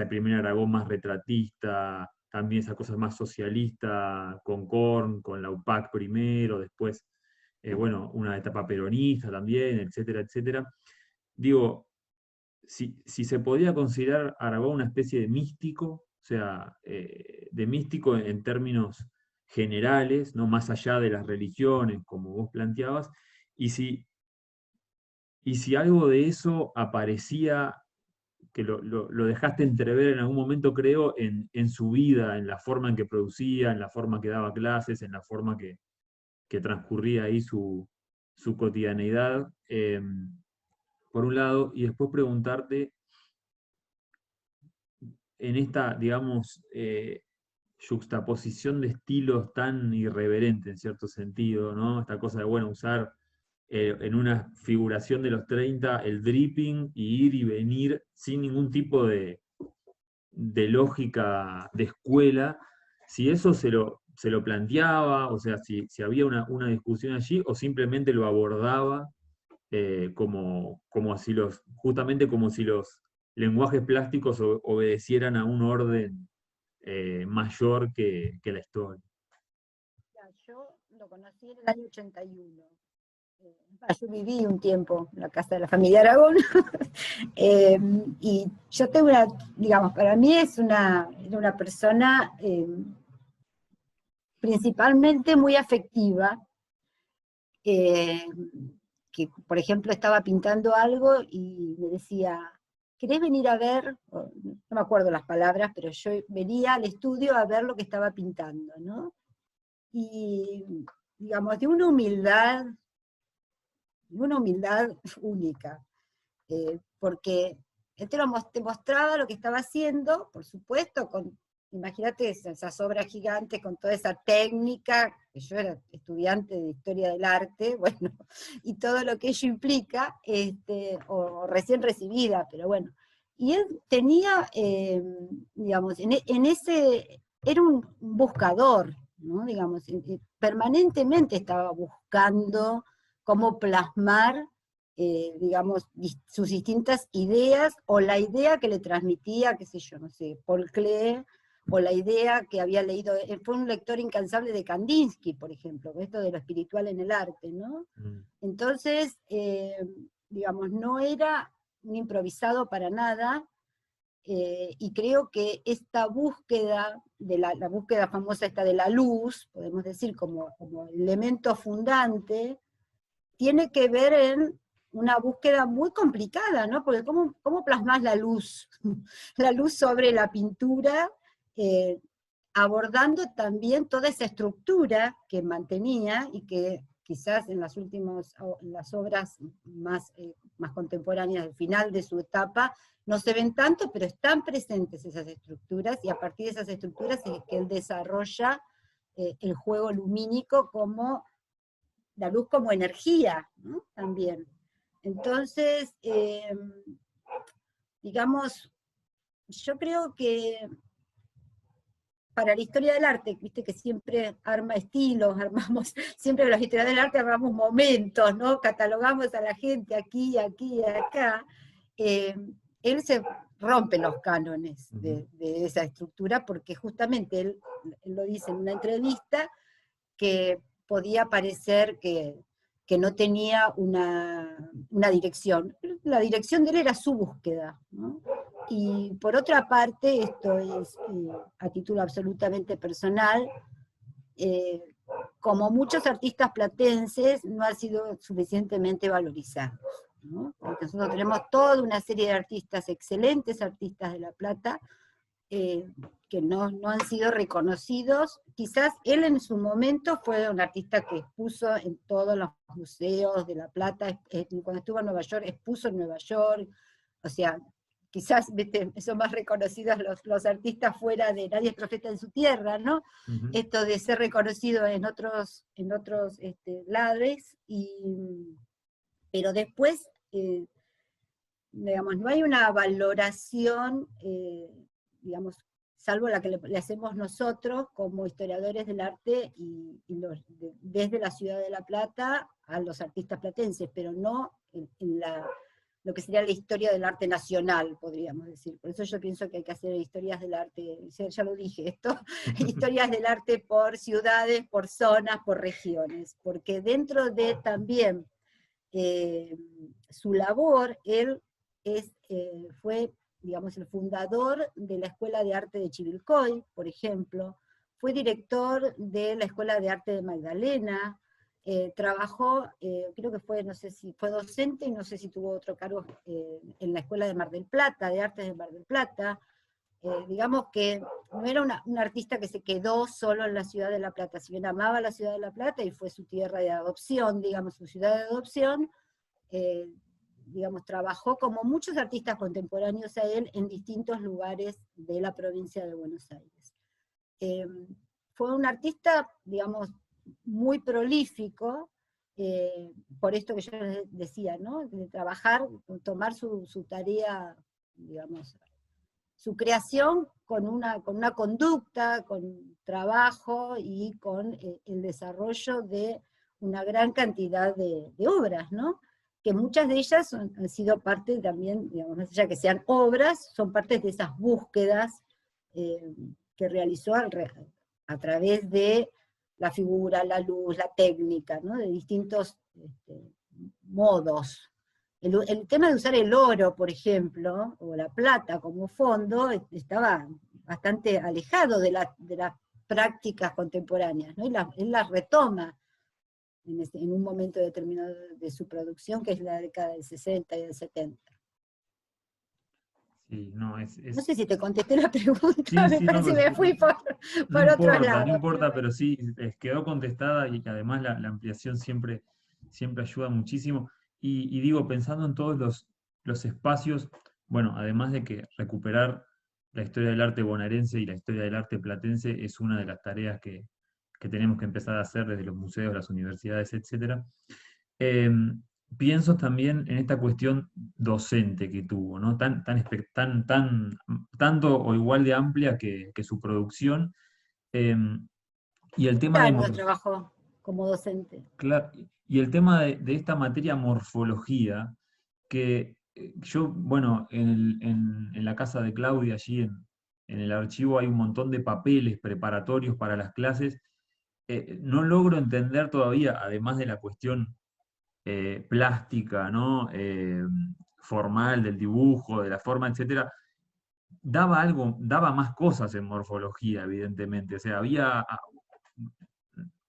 primer Aragón más retratista, también esa cosa más socialista con Korn, con la UPAC primero, después, bueno, una etapa peronista también, etcétera, etcétera. Digo, si se podía considerar Aragón una especie de místico, o sea, de místico en términos generales, no más allá de las religiones, como vos planteabas, y si algo de eso aparecía, que lo dejaste entrever en algún momento, creo, en su vida, en la forma en que producía, en la forma que daba clases, en la forma que transcurría ahí su cotidianeidad, por un lado, y después preguntarte, en esta, digamos, yuxtaposición de estilos tan irreverente en cierto sentido, ¿no? Esta cosa de, bueno, usar en una figuración de los 30 el dripping y ir y venir sin ningún tipo de lógica de escuela, si eso se lo planteaba, o sea, si había una discusión allí, o simplemente lo abordaba como si justamente como si los lenguajes plásticos obedecieran a un orden mayor que la historia. Yo lo conocí en el año 81. Yo viví un tiempo en la casa de la familia Aragón, y yo tengo digamos, para mí era una persona principalmente muy afectiva, que por ejemplo estaba pintando algo y me decía, ¿querés venir a ver? No me acuerdo las palabras, pero yo venía al estudio a ver lo que estaba pintando, ¿no? Y digamos, de una humildad única, porque él te mostraba lo que estaba haciendo, por supuesto, imagínate esas obras gigantes con toda esa técnica, que yo era estudiante de Historia del Arte, bueno, y todo lo que ello implica, o recién recibida, pero bueno. Y él tenía, digamos, era un buscador, ¿no? Digamos, permanentemente estaba buscando cómo plasmar, digamos, sus distintas ideas, o la idea que le transmitía, qué sé yo, no sé, Paul Klee, o la idea que había leído, fue un lector incansable de Kandinsky, por ejemplo, esto de lo espiritual en el arte, ¿no? Entonces, digamos, no era un improvisado para nada, y creo que esta búsqueda, la búsqueda famosa esta de la luz, podemos decir como elemento fundante, tiene que ver en una búsqueda muy complicada, ¿no? Porque ¿cómo plasmás la luz? La luz sobre la pintura, abordando también toda esa estructura que mantenía y que quizás en las obras más contemporáneas, al final de su etapa, no se ven tanto, pero están presentes esas estructuras, y a partir de esas estructuras es que él desarrolla el juego lumínico, como la luz como energía, ¿no? También. Entonces, digamos, yo creo que para la historia del arte, viste que siempre arma estilos, siempre la historia del arte armamos momentos, ¿no? Catalogamos a la gente aquí, aquí, acá. Él se rompe los cánones de esa estructura, porque justamente él lo dice en una entrevista, que podía parecer que no tenía una dirección. La dirección de él era su búsqueda, ¿no? Y por otra parte, esto es a título absolutamente personal, como muchos artistas platenses, no han sido suficientemente valorizados, ¿no? Porque nosotros tenemos toda una serie de artistas, excelentes artistas de La Plata, que no han sido reconocidos. Quizás él en su momento fue un artista que expuso en todos los museos de La Plata, cuando estuvo en Nueva York, expuso en Nueva York, o sea, quizás, ¿viste?, son más reconocidos los artistas fuera de Nadie es profeta en su tierra, ¿no? Esto de ser reconocido en otros lares, pero después, digamos, no hay una valoración, digamos, salvo la que le hacemos nosotros como historiadores del arte desde la ciudad de La Plata a los artistas platenses, pero no en lo que sería la historia del arte nacional, podríamos decir. Por eso yo pienso que hay que hacer historias del arte, ya lo dije esto, historias del arte por ciudades, por zonas, por regiones, porque dentro de también su labor, él fue, digamos, el fundador de la Escuela de Arte de Chivilcoy, por ejemplo, fue director de la Escuela de Arte de Magdalena, trabajó, creo que fue, no sé si fue docente, y no sé si tuvo otro cargo en la Escuela de Mar del Plata, de Artes de Mar del Plata. Digamos que no era un artista que se quedó solo en la ciudad de La Plata, si bien amaba la ciudad de La Plata y fue su tierra de adopción, digamos, su ciudad de adopción, digamos, trabajó como muchos artistas contemporáneos a él en distintos lugares de la provincia de Buenos Aires. Fue un artista, digamos, muy prolífico, por esto que yo les decía, ¿no? De trabajar, tomar su tarea, digamos, su creación con una conducta, con trabajo y con el desarrollo de una gran cantidad de obras, ¿no? Que muchas de ellas han sido parte también, digamos, más allá que sean obras, son parte de esas búsquedas que realizó a través de la figura, la luz, la técnica, ¿no? De distintos modos. El tema de usar el oro, por ejemplo, o la plata como fondo, estaba bastante alejado de las prácticas contemporáneas, ¿no? Él las retoma en un momento determinado de su producción, que es la década del 60 y del 70. Sí, no, No sé si te contesté la pregunta, Sí, me sí, no, parece que me fui por no otros importa, no lados. importa, pero sí, quedó contestada y que además la ampliación siempre, siempre ayuda muchísimo. Y digo, pensando en todos los espacios, bueno, además de que recuperar la historia del arte bonaerense y la historia del arte platense es una de las tareas que tenemos que empezar a hacer desde los museos, las universidades, etcétera. Pienso también en esta cuestión docente que tuvo, ¿no? Tanto o igual de amplia que su producción. Y el tema de, Años trabajó como docente. y el tema de esta materia morfología, que yo, bueno, en la casa de Claudia, allí en el archivo hay un montón de papeles preparatorios para las clases. No logro entender todavía, además de la cuestión plástica, ¿no? Formal del dibujo, de la forma, etcétera, daba más cosas en morfología, evidentemente. O sea,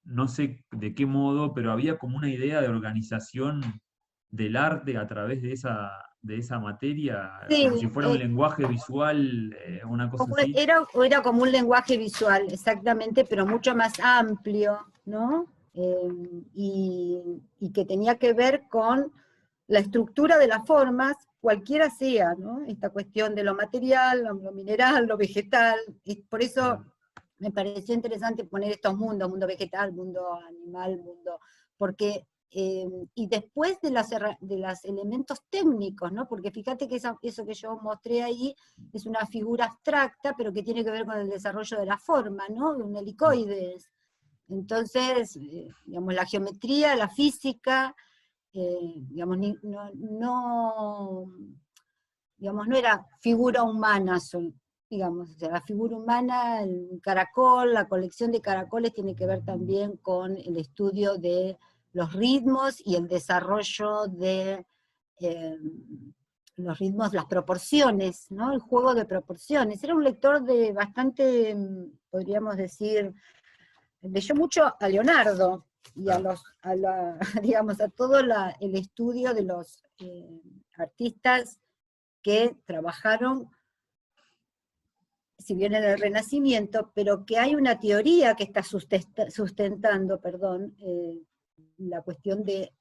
no sé de qué modo, pero había como una idea de organización del arte a través de esa materia, Sí, como si fuera un lenguaje visual, una cosa así. era como un lenguaje visual, exactamente, pero mucho más amplio, ¿no? Y que tenía que ver con la estructura de las formas, cualquiera sea, ¿no? Esta cuestión de lo material, lo mineral, lo vegetal, y por eso me pareció interesante poner estos mundos, mundo vegetal, mundo animal, porque y después de los elementos técnicos, ¿no? Porque fíjate que eso que yo mostré ahí es una figura abstracta, pero que tiene que ver con el desarrollo de la forma, ¿no? De un helicoide. Entonces, digamos, la geometría, la física, digamos, digamos, no era figura humana, digamos, o sea, la figura humana, el caracol, la colección de caracoles tiene que ver también con el estudio de los ritmos y el desarrollo de los ritmos, las proporciones, ¿no? El juego de proporciones. Era un lector de bastante, podríamos decir, leyó mucho a Leonardo y digamos, a todo el estudio de los artistas que trabajaron, si bien en el Renacimiento, pero que hay una teoría que está sustentando, la cuestión de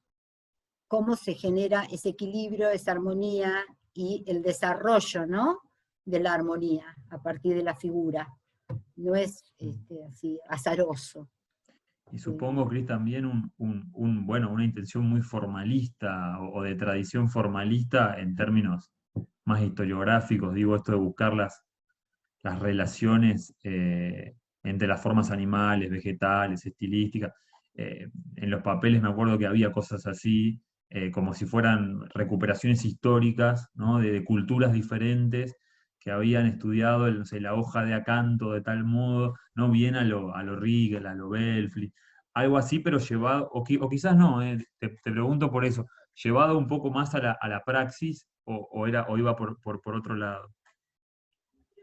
cómo se genera ese equilibrio, esa armonía y el desarrollo, ¿no?, de la armonía a partir de la figura. No es así azaroso. Y supongo, Cris, también bueno, una intención muy formalista o de tradición formalista en términos más historiográficos, digo, esto de buscar las relaciones entre las formas animales, vegetales, estilísticas. En los papeles me acuerdo que había cosas así, como si fueran recuperaciones históricas, ¿no? de culturas diferentes que habían estudiado no sé, la hoja de acanto de tal modo, no bien a lo Riegel, a lo Belfry, algo así, pero llevado, o quizás no, te pregunto por eso, llevado un poco más a la praxis o iba por otro lado.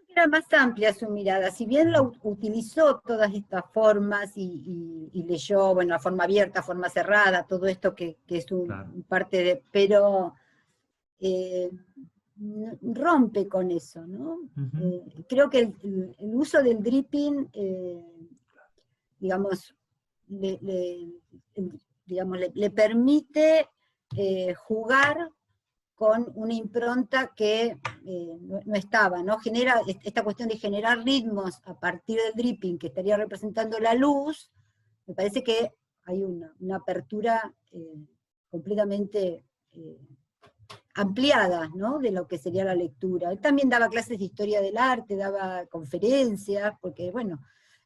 Era más amplia su mirada, si bien utilizó todas estas formas y leyó, bueno, forma abierta, forma cerrada, todo esto que es Claro. parte de, pero rompe con eso, ¿no? Ujú. Creo que el uso del dripping, digamos, le permite jugar con una impronta que no estaba, ¿no? Genera esta cuestión de generar ritmos a partir del dripping que estaría representando la luz, me parece que hay una apertura completamente ampliada, ¿no? De lo que sería la lectura. Él también daba clases de historia del arte, daba conferencias, porque, bueno,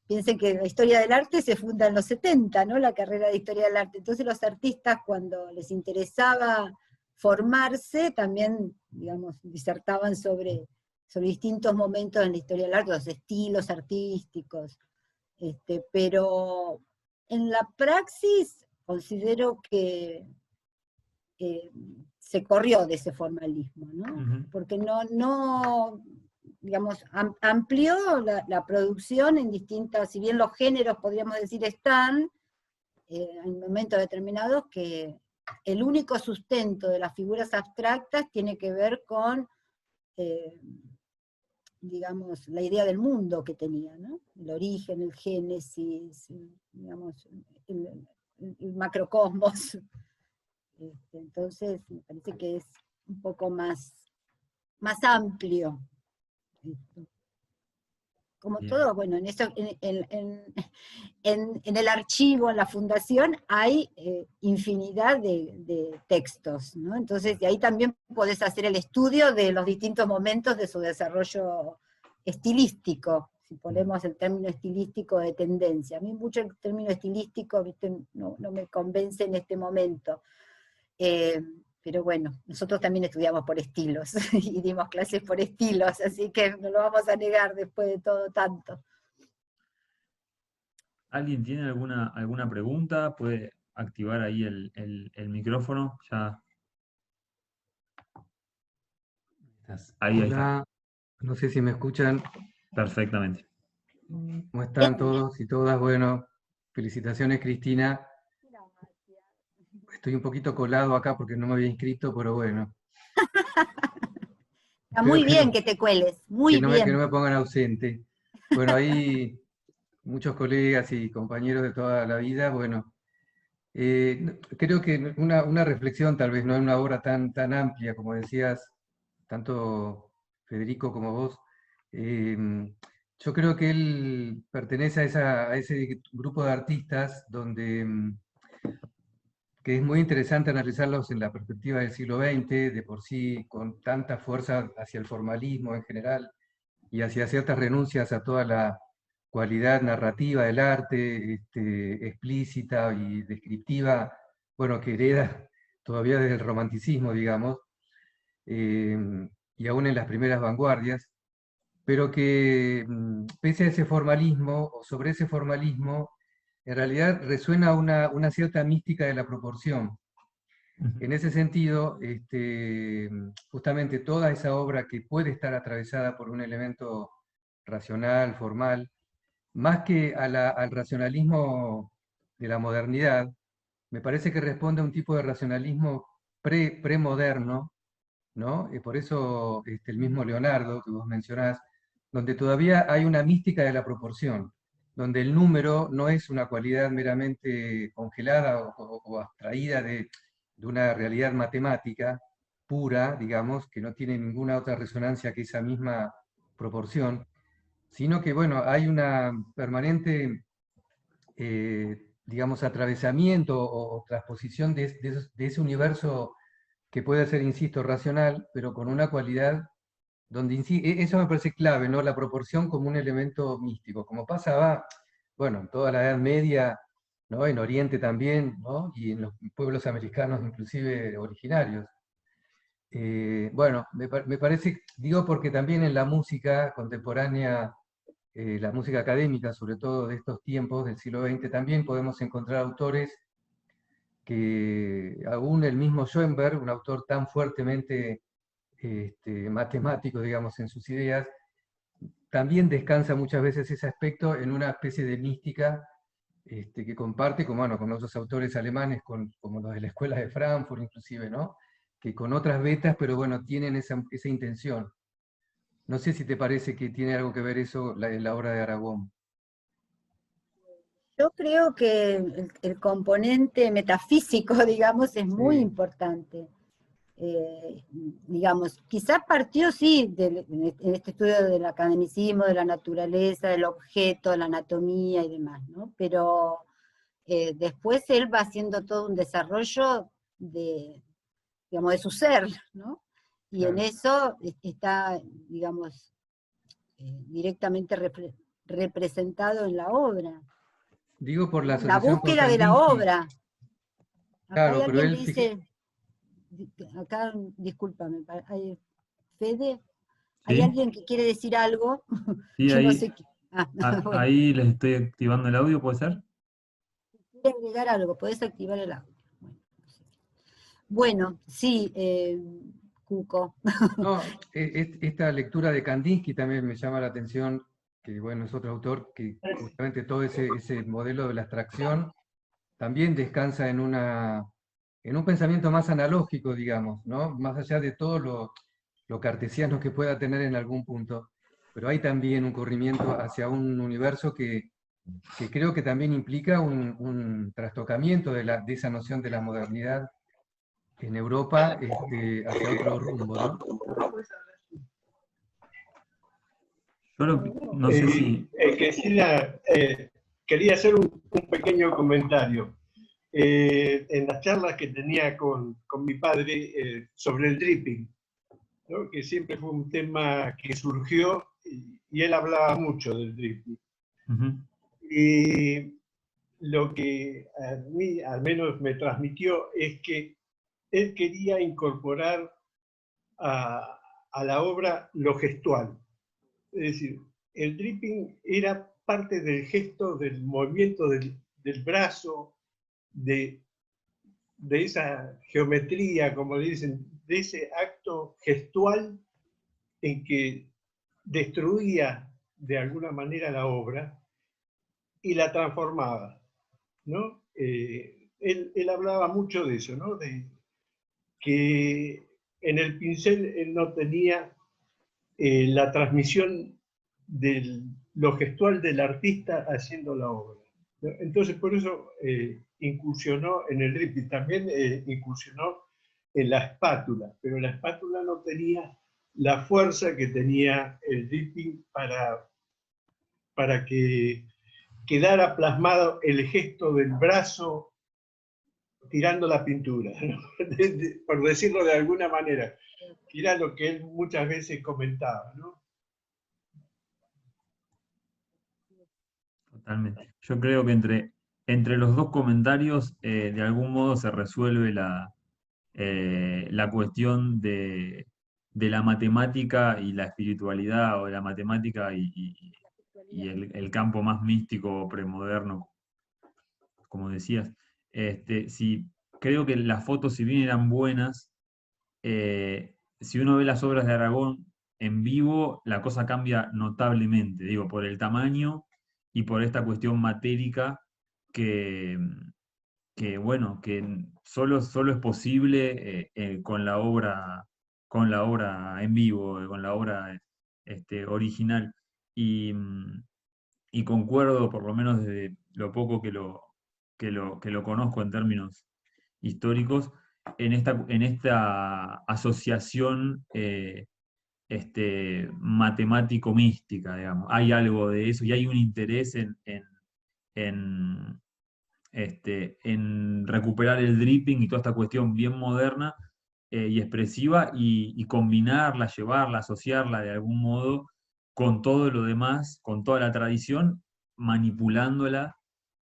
piensen que la historia del arte se funda en los 70, ¿no? La carrera de historia del arte. Entonces los artistas, cuando les interesaba formarse, también, digamos, disertaban sobre distintos momentos en la historia del arte, los estilos artísticos. Pero en la praxis considero que se corrió de ese formalismo, ¿no? Ujú. Porque digamos, amplió la producción en distintas, si bien los géneros, podríamos decir, están en momentos determinados, que el único sustento de las figuras abstractas tiene que ver con, digamos, la idea del mundo que tenía, ¿no? El origen, el génesis, digamos, el macrocosmos. Entonces, me parece que es un poco más amplio. Como Bien. todo, bueno, en el archivo, en la fundación, hay infinidad de textos, ¿no? Entonces, de ahí también podés hacer el estudio de los distintos momentos de su desarrollo estilístico, si ponemos el término estilístico de tendencia. A mí mucho el término estilístico, ¿viste? No me convence en este momento. Pero bueno, nosotros también estudiamos por estilos y dimos clases por estilos, así que no lo vamos a negar después de todo tanto. ¿Alguien tiene alguna pregunta? Puede activar ahí el micrófono. Ya estás. Ahí está. Hola, no sé si me escuchan. Perfectamente. ¿Cómo están todos y todas? Bueno, felicitaciones, Cristina. Estoy un poquito colado acá porque no me había inscrito, pero bueno, Está espero muy bien que te cueles, muy que no bien. me pongan ausente. Bueno, hay muchos colegas y compañeros de toda la vida. Bueno, creo que una reflexión, tal vez no en una obra tan amplia, como decías, tanto Federico como vos. Yo creo que él pertenece a ese grupo de artistas donde que es muy interesante analizarlos en la perspectiva del siglo XX, de por sí con tanta fuerza hacia el formalismo en general y hacia ciertas renuncias a toda la cualidad narrativa del arte, explícita y descriptiva, bueno, que hereda todavía desde el romanticismo, digamos, eh, y aún en las primeras vanguardias, pero que pese a ese formalismo, o sobre ese formalismo, en realidad resuena una cierta mística de la proporción. Ujú. En ese sentido, justamente toda esa obra que puede estar atravesada por un elemento racional, formal, más que al racionalismo de la modernidad, me parece que responde a un tipo de racionalismo premoderno, ¿no? Y por eso el mismo Leonardo que vos mencionás, donde todavía hay una mística de la proporción, donde el número no es una cualidad meramente congelada o abstraída de una realidad matemática pura, digamos, que no tiene ninguna otra resonancia que esa misma proporción, sino que, bueno, hay una permanente, digamos, atravesamiento o transposición de ese universo que puede ser, insisto, racional, pero con una cualidad donde eso me parece clave, ¿no? La proporción como un elemento místico, como pasaba, bueno, en toda la Edad Media, ¿no? En Oriente también, ¿no? Y en los pueblos americanos inclusive originarios. Bueno, me parece, digo porque también en la música contemporánea, la música académica, sobre todo de estos tiempos del siglo XX, también podemos encontrar autores que aún el mismo Schoenberg, un autor tan fuertemente matemático, digamos, en sus ideas, también descansa muchas veces ese aspecto en una especie de mística que comparte con, bueno, con otros autores alemanes, como los de la Escuela de Frankfurt inclusive, ¿no? Que con otras vetas, pero bueno, tienen esa intención. No sé si te parece que tiene algo que ver eso en la obra de Aragón. Yo creo que el componente metafísico, digamos, es muy Sí, importante. Digamos, quizás partió, sí, en este estudio del academicismo, de la naturaleza, del objeto, de la anatomía y demás, ¿no? Pero después él va haciendo todo un desarrollo de, digamos, de su ser, ¿no? Y en claro. eso está, digamos, directamente representado en la obra, Digo por la ¿no? La asociación con búsqueda de la Kandinsky, obra. Acá hay claro, pero alguien que él, dice, acá, discúlpame, Fede, hay ¿Sí? alguien que quiere decir algo Sí, que no ahí, sé qué. Ah, bueno, ahí les estoy activando el audio, ¿puede ser? quiere agregar algo, podés activar el audio. Bueno, no sé. Bueno, sí, Cuco. no, esta lectura de Kandinsky también me llama la atención, que bueno, es otro autor que justamente todo ese modelo de la abstracción también descansa en un pensamiento más analógico, digamos, ¿no? Más allá de todo lo cartesiano que pueda tener en algún punto. Pero hay también un corrimiento hacia un universo que creo que también implica un trastocamiento de esa noción de la modernidad en Europa hacia otro rumbo, ¿no? Yo no sé si... Cristina, quería hacer un pequeño comentario. En las charlas que tenía con mi padre sobre el dripping, ¿no? Que siempre fue un tema que surgió y él hablaba mucho del dripping. Ujú. Y lo que a mí al menos me transmitió es que él quería incorporar a la obra lo gestual. Es decir, el dripping era parte del gesto, del movimiento del brazo, de, de esa geometría, como le dicen, de ese acto gestual en que destruía de alguna manera la obra y la transformaba, ¿no? Él hablaba mucho de eso, ¿no? De que en el pincel él no tenía la transmisión de lo gestual del artista haciendo la obra. Entonces, por eso incursionó en el dripping, también incursionó en la espátula, pero la espátula no tenía la fuerza que tenía el dripping para que quedara plasmado el gesto del brazo tirando la pintura, ¿no? Por decirlo de alguna manera, que era lo que él muchas veces comentaba, ¿no? Totalmente. Yo creo que entre los dos comentarios, de algún modo se resuelve la cuestión de la matemática y la espiritualidad, o de la matemática y el campo más místico premoderno, como decías. Sí, creo que las fotos, si bien eran buenas, si uno ve las obras de Aragón en vivo, la cosa cambia notablemente, digo, por el tamaño y por esta cuestión matérica que, bueno, que solo es posible con la obra en vivo, con la obra original. Y, y concuerdo, por lo menos desde lo poco que lo conozco en términos históricos, en esta asociación matemático-mística, digamos. Hay algo de eso y hay un interés en, en recuperar el dripping y toda esta cuestión bien moderna y expresiva y combinarla, llevarla, asociarla de algún modo con todo lo demás, con toda la tradición, manipulándola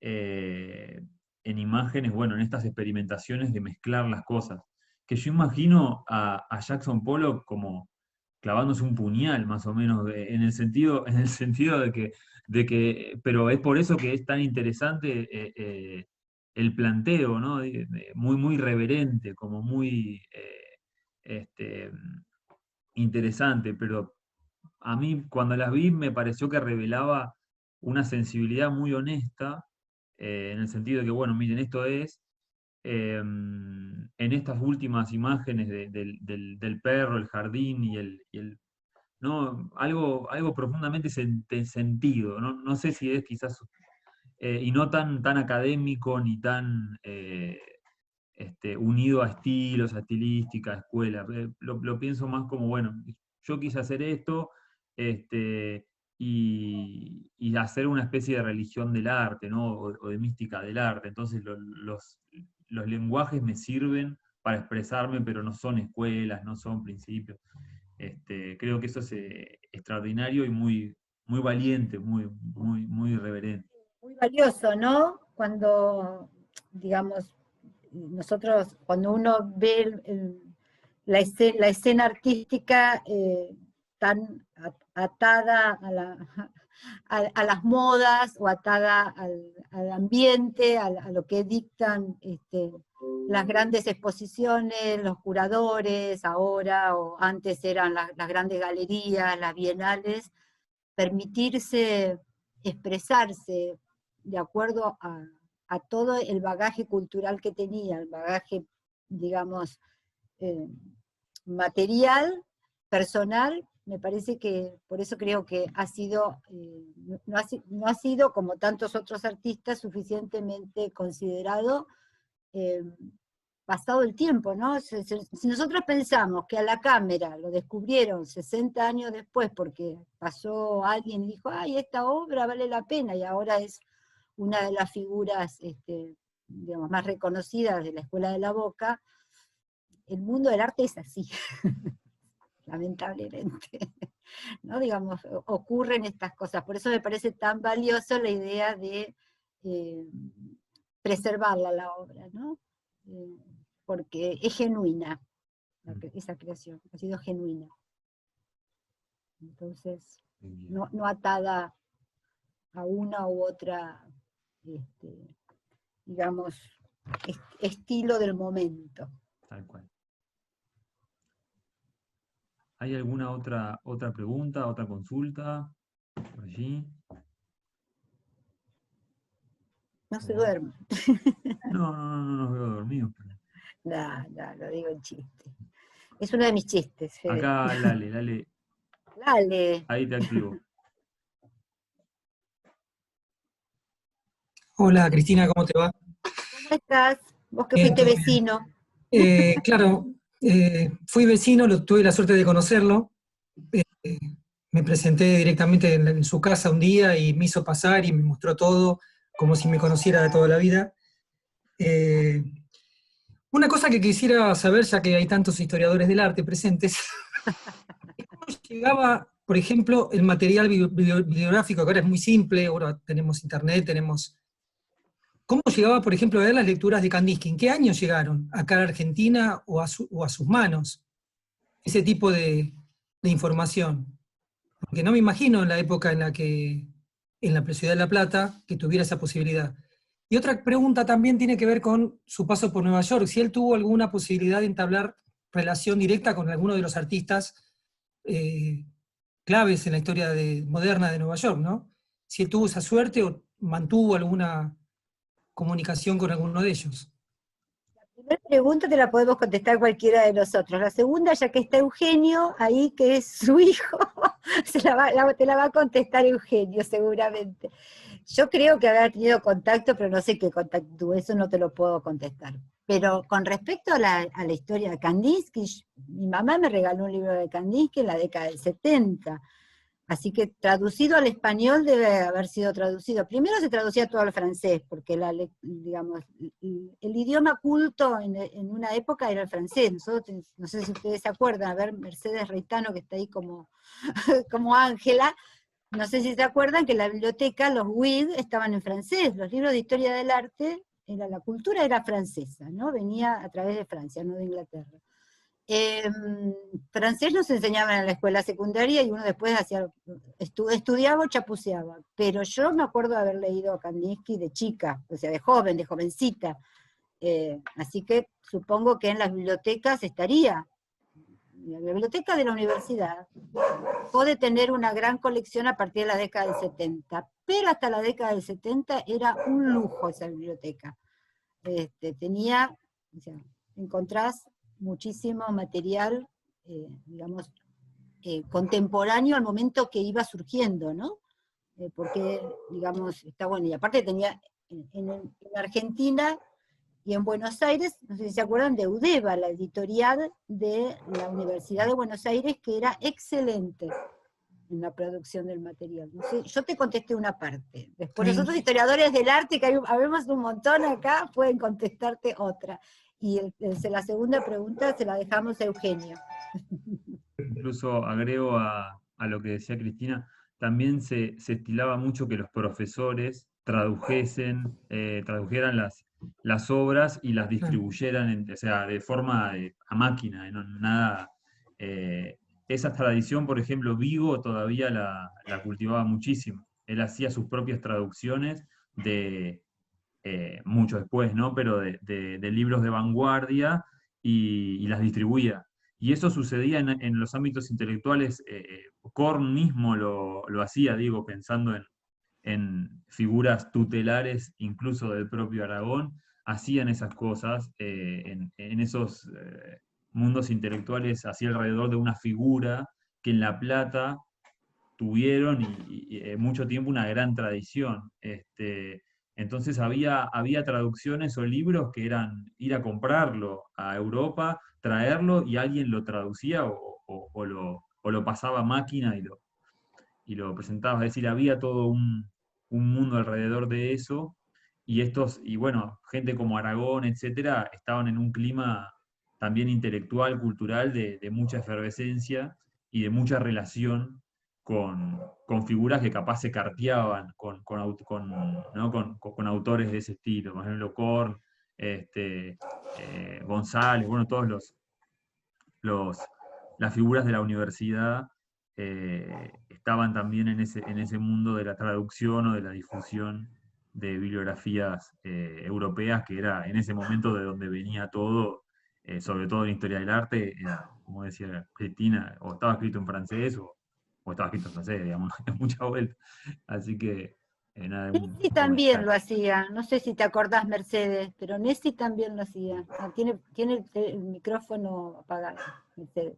en imágenes, bueno, en estas experimentaciones de mezclar las cosas. Que yo imagino a Jackson Pollock como clavándose un puñal, más o menos, en el sentido pero es por eso que es tan interesante el planteo, ¿no? Muy, muy reverente, como muy interesante, pero a mí cuando las vi me pareció que revelaba una sensibilidad muy honesta, en el sentido de que, bueno, miren, esto es, en estas últimas imágenes del perro, el jardín ¿no? Algo profundamente sentido, ¿no? No sé si es quizás, y no tan académico ni tan unido a estilos, a estilística, a escuela. Lo pienso más como, bueno, yo quise hacer esto, y hacer una especie de religión del arte, ¿no? O de mística del arte. Entonces los lenguajes me sirven para expresarme, pero no son escuelas, no son principios. Creo que eso es extraordinario y muy, muy valiente, muy, muy, muy irreverente. Muy valioso, ¿no? Cuando, digamos, nosotros, cuando uno ve la escena artística tan atada a las modas o atada al ambiente, a lo que dictan las grandes exposiciones, los curadores ahora, o antes eran las grandes galerías, las bienales, permitirse expresarse de acuerdo a todo el bagaje cultural que tenía, el bagaje, digamos, material, personal. Me parece que, por eso creo que ha sido, no ha sido, como tantos otros artistas, suficientemente considerado, pasado el tiempo, ¿no? Si nosotros pensamos que a la cámara lo descubrieron 60 años después porque pasó alguien y dijo, ay, esta obra vale la pena, y ahora es una de las figuras digamos, más reconocidas de la Escuela de la Boca, el mundo del arte es así, lamentablemente. ¿No? Digamos, ocurren estas cosas. Por eso me parece tan valioso la idea de preservarla la obra, ¿no? Porque es genuina, esa creación, ha sido genuina. Entonces, no atada a una u otra, digamos, estilo del momento. Tal cual. ¿Hay alguna otra pregunta, otra consulta por allí? No se duerme. No nos veo dormidos. No, lo digo en chiste. Es uno de mis chistes, Fede. Acá, Lale. Dale. Ahí te activo. Hola Cristina, ¿cómo te va? ¿Cómo estás? Vos que Bien, fuiste todo bien. vecino. Claro, fui vecino, tuve la suerte de conocerlo. Me presenté directamente en su casa un día y me hizo pasar y me mostró todo, como si me conociera de toda la vida. Una cosa que quisiera saber, ya que hay tantos historiadores del arte presentes, ¿cómo llegaba, por ejemplo, el material bibliográfico, que ahora es muy simple, ahora tenemos internet, ¿cómo llegaba, por ejemplo, a ver las lecturas de Kandinsky? ¿En qué año llegaron acá a Argentina o a sus manos ese tipo de información? Porque no me imagino en la época en la que, en la ciudad de La Plata, que tuviera esa posibilidad. Y otra pregunta también tiene que ver con su paso por Nueva York, si él tuvo alguna posibilidad de entablar relación directa con alguno de los artistas claves en la historia moderna de Nueva York, ¿no? Si él tuvo esa suerte o mantuvo alguna comunicación con alguno de ellos. La primera pregunta te la podemos contestar cualquiera de nosotros. La segunda, ya que está Eugenio, ahí que es su hijo, te la va a contestar Eugenio seguramente. Yo creo que habrá tenido contacto, pero no sé qué contacto tuvo, eso no te lo puedo contestar. Pero con respecto a la historia de Kandinsky, mi mamá me regaló un libro de Kandinsky en la década del 70, así que traducido al español debe haber sido traducido. Primero se traducía todo al francés, porque digamos, el idioma culto en una época era el francés. Nosotros, no sé si ustedes se acuerdan, a ver, Mercedes Reitano, que está ahí como Ángela, no sé si se acuerdan que en la biblioteca los WID estaban en francés, los libros de historia del arte, la cultura era francesa, ¿no? Venía a través de Francia, no de Inglaterra. Francés nos enseñaban en la escuela secundaria y uno después estudiaba o chapuceaba, pero yo me acuerdo de haber leído a Kandinsky de chica, o sea, de joven, de jovencita, así que supongo que en las bibliotecas estaría. La biblioteca de la universidad puede tener una gran colección a partir de la década del 70, pero hasta la década del 70 era un lujo esa biblioteca. Tenía, o sea, encontrás muchísimo material, digamos, contemporáneo al momento que iba surgiendo, ¿no? Porque, digamos, está bueno, y aparte tenía en Argentina y en Buenos Aires, no sé si se acuerdan de Udeva, la editorial de la Universidad de Buenos Aires, que era excelente en la producción del material. No sé, yo te contesté una parte. Después Sí. los otros historiadores del arte, que habemos un montón acá, pueden contestarte otra. Y la segunda pregunta se la dejamos a Eugenio. Incluso agrego a lo que decía Cristina, también se estilaba mucho que los profesores tradujeran las obras y las distribuyeran, o sea, de forma a máquina, no, nada. Esa tradición, por ejemplo, Vigo todavía la cultivaba muchísimo. Él hacía sus propias traducciones de, mucho después, ¿no? Pero de libros de vanguardia y las distribuía. Y eso sucedía en los ámbitos intelectuales. Korn mismo lo hacía, digo, pensando en figuras tutelares, incluso del propio Aragón, hacían esas cosas en esos mundos intelectuales, así alrededor de una figura que en La Plata tuvieron mucho tiempo una gran tradición. Entonces había traducciones o libros que eran ir a comprarlo a Europa, traerlo y alguien lo traducía o lo pasaba a máquina y lo presentaba. Es decir, había todo un mundo alrededor de eso y bueno, gente como Aragón, etcétera, estaban en un clima también intelectual, cultural, de mucha efervescencia y de mucha relación con figuras que capaz se carteaban con autores de ese estilo, por ejemplo, Korn, González, bueno, todos las figuras de la universidad estaban también en ese mundo de la traducción o de la difusión de bibliografías europeas, que era en ese momento de donde venía todo, sobre todo en historia del arte, era, como decía Cristina, o estaba escrito en francés o estaba escrito en francés, digamos, no hay mucha vuelta. Así que, nada, Nessi también lo hacía, no sé si te acordás, Mercedes, pero Nessi también lo hacía. Ah, tiene el micrófono apagado, Mercedes.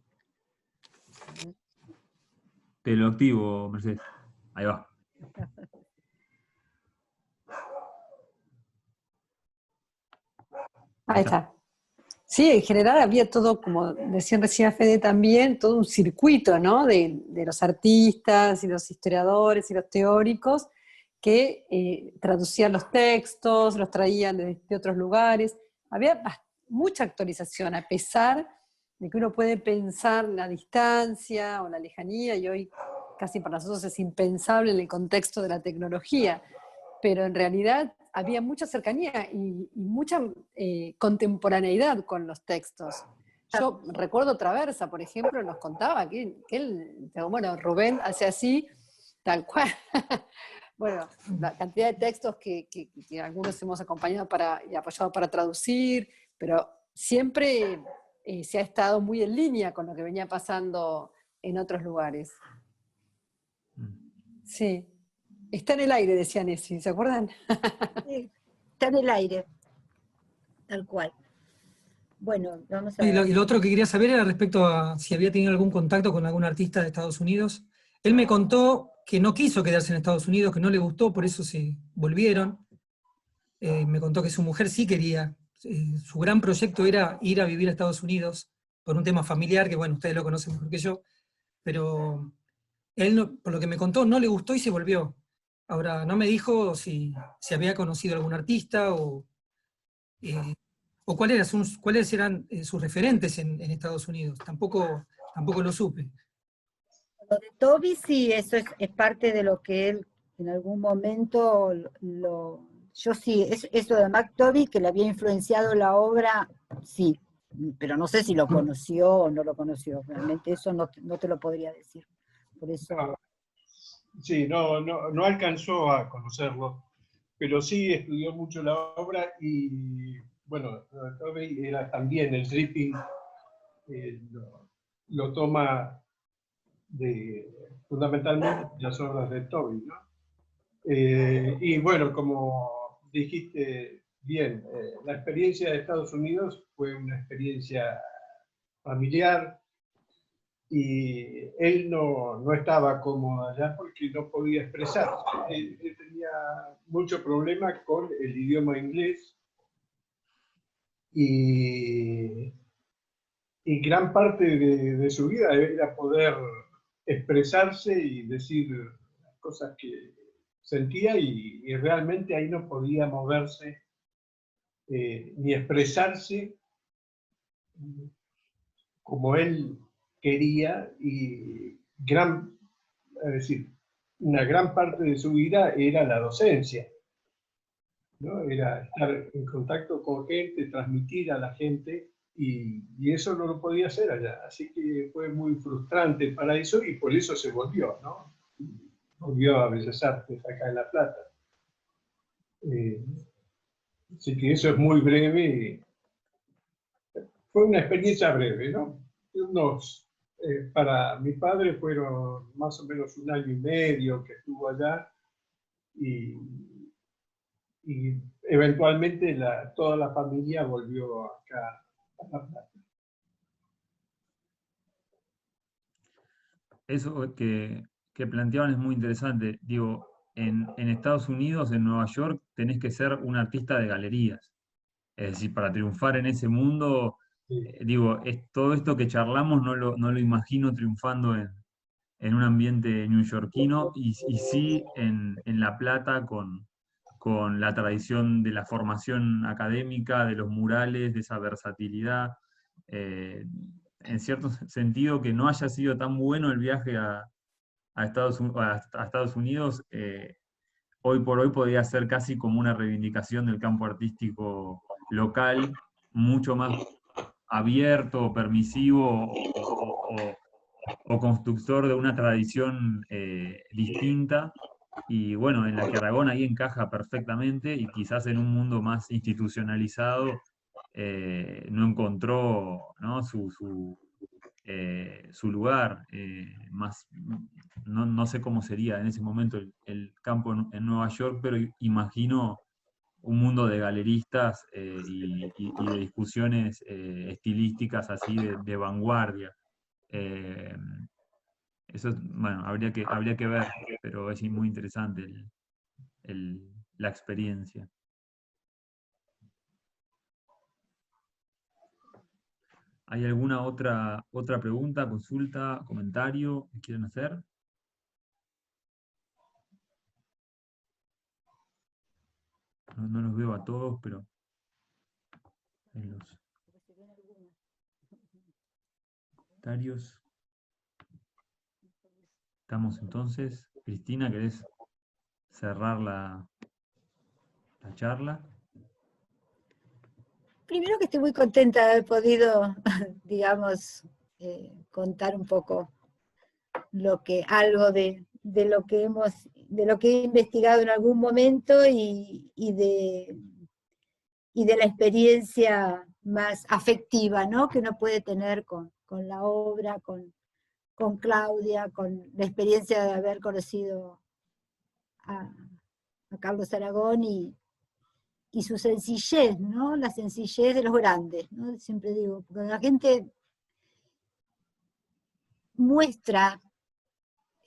Te lo activo, Mercedes. Ahí va. Ahí está. Sí, en general había todo, como decían recién Fede también, todo un circuito, ¿no? De los artistas y los historiadores y los teóricos que traducían los textos, los traían de otros lugares. Había mucha actualización, a pesar de que uno puede pensar la distancia o la lejanía, y hoy casi para nosotros es impensable en el contexto de la tecnología, pero en realidad había mucha cercanía y mucha contemporaneidad con los textos. Yo recuerdo Traversa, por ejemplo, nos contaba que él, bueno, Rubén hace así, tal cual. Bueno, la cantidad de textos que algunos hemos acompañado y apoyado para traducir, pero siempre se ha estado muy en línea con lo que venía pasando en otros lugares. Sí. Está en el aire, decía Nessi, ¿se acuerdan? Sí, está en el aire, tal cual. Bueno, vamos a Y ver. lo otro que quería saber era respecto a si había tenido algún contacto con algún artista de Estados Unidos. Él me contó que no quiso quedarse en Estados Unidos, que no le gustó, por eso se volvieron. Me contó que su mujer sí quería. Su gran proyecto era ir a vivir a Estados Unidos por un tema familiar, que bueno, ustedes lo conocen mejor que yo, pero él, por lo que me contó, no le gustó y se volvió. Ahora, no me dijo si había conocido algún artista o cuáles eran sus referentes en Estados Unidos. Tampoco lo supe. Lo de Toby sí, eso es parte de lo que él en algún momento yo sí, eso de Mac Toby, que le había influenciado la obra, sí, pero no sé si lo conoció o no lo conoció, realmente eso no te lo podría decir. Por eso. Sí, no alcanzó a conocerlo, pero sí estudió mucho la obra y, bueno, Toby era también el dripping, lo toma fundamentalmente de las obras de Toby, ¿no? Y bueno, como dijiste bien, la experiencia de Estados Unidos fue una experiencia familiar y él no estaba cómodo allá porque no podía expresarse. Él tenía mucho problema con el idioma inglés y gran parte de su vida era poder expresarse y decir las cosas que sentía y realmente ahí no podía moverse ni expresarse como él quería y es decir, una gran parte de su vida era la docencia, ¿no? Era estar en contacto con gente, transmitir a la gente y eso no lo podía hacer allá. Así que fue muy frustrante para eso y por eso se volvió, ¿no? Volvió a Bellas Artes acá en La Plata. Así que eso es muy breve. Fue una experiencia breve, ¿no? Para mi padre fueron más o menos 1 año y medio que estuvo allá y eventualmente toda la familia volvió acá a La Plata. Eso que planteaban es muy interesante. Digo, en Estados Unidos, en Nueva York, tenés que ser un artista de galerías. Es decir, para triunfar en ese mundo, Sí. digo, todo esto que charlamos no lo imagino triunfando en un ambiente neoyorquino y sí en La Plata con la tradición de la formación académica, de los murales, de esa versatilidad. En cierto sentido, que no haya sido tan bueno el viaje a Estados Unidos, hoy por hoy podría ser casi como una reivindicación del campo artístico local, mucho más abierto, permisivo o constructor de una tradición distinta. Y bueno, en la que Aragón ahí encaja perfectamente y quizás en un mundo más institucionalizado no encontró, ¿no? Su lugar. No sé cómo sería en ese momento el campo en Nueva York, pero imagino un mundo de galeristas y de discusiones estilísticas así de vanguardia. Eh, Eso, bueno, habría que ver, pero es muy interesante la experiencia. ¿Hay alguna otra pregunta, consulta, comentario que quieran hacer? No los veo a todos, pero en los comentarios. Estamos entonces. Cristina, ¿querés cerrar la charla? Primero que estoy muy contenta de haber podido, digamos, contar un poco algo de lo que he investigado en algún momento y de la experiencia más afectiva, ¿no? Que uno puede tener con la obra, con Claudia, con la experiencia de haber conocido a Carlos Aragón y su sencillez, ¿no? La sencillez de los grandes, ¿no? Siempre digo, porque la gente muestra,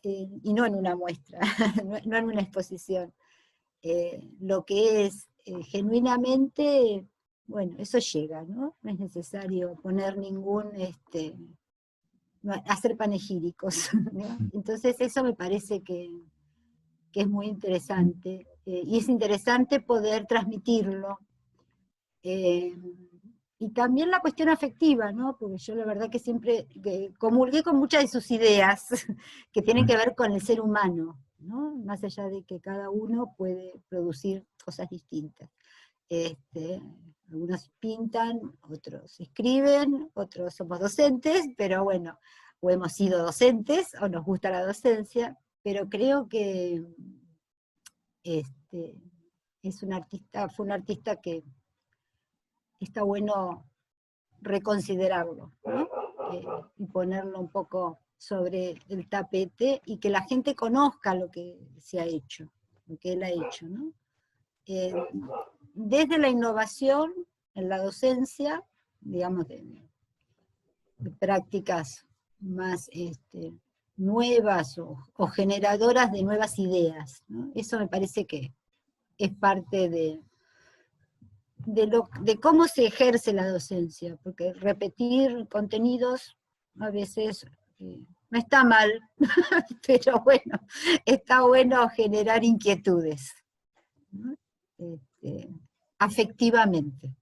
y no en una muestra, no en una exposición, lo que es genuinamente, bueno, eso llega, ¿no? No es necesario poner hacer panegíricos, ¿no? Entonces eso me parece que es muy interesante, y es interesante poder transmitirlo, Y también la cuestión afectiva, ¿no? Porque yo la verdad que siempre comulgué con muchas de sus ideas que tienen que ver con el ser humano, ¿no? Más allá de que cada uno puede producir cosas distintas. Algunos pintan, otros escriben, otros somos docentes, pero bueno, o hemos sido docentes, o nos gusta la docencia, pero creo que fue un artista que está bueno reconsiderarlo, ¿no? Y ponerlo un poco sobre el tapete, y que la gente conozca lo que se ha hecho, lo que él ha hecho, ¿no? Desde la innovación en la docencia, digamos, de prácticas más nuevas o generadoras de nuevas ideas, ¿no? Eso me parece que es parte de cómo se ejerce la docencia, porque repetir contenidos a veces no está mal, pero bueno, está bueno generar inquietudes, ¿no? Afectivamente.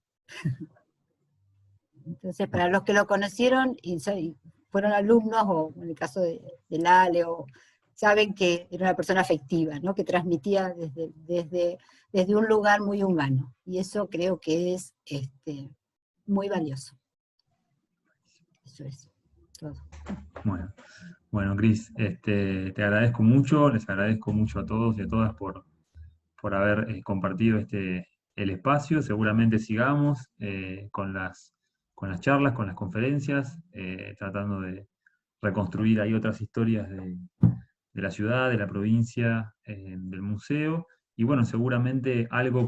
Entonces, para los que lo conocieron y fueron alumnos, o en el caso de Lale, saben que era una persona afectiva, ¿no? Que transmitía desde un lugar muy humano, y eso creo que es muy valioso. Eso es todo. Bueno, Cris, te agradezco mucho, les agradezco mucho a todos y a todas por haber compartido el espacio. Seguramente sigamos con las charlas, con las conferencias, tratando de reconstruir ahí otras historias de la ciudad, de la provincia, del museo, y bueno, seguramente algo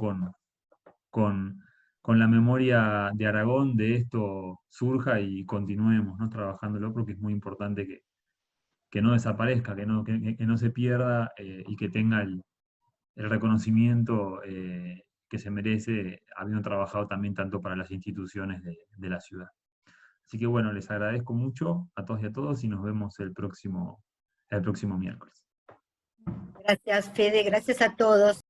con la memoria de Aragón de esto surja y continuemos, ¿no?, trabajándolo, porque es muy importante que no desaparezca, que no se pierda, y que tenga el reconocimiento que se merece, habiendo trabajado también tanto para las instituciones de la ciudad. Así que bueno, les agradezco mucho a todos y a todos, y nos vemos el próximo miércoles. Gracias, Fede, gracias a todos.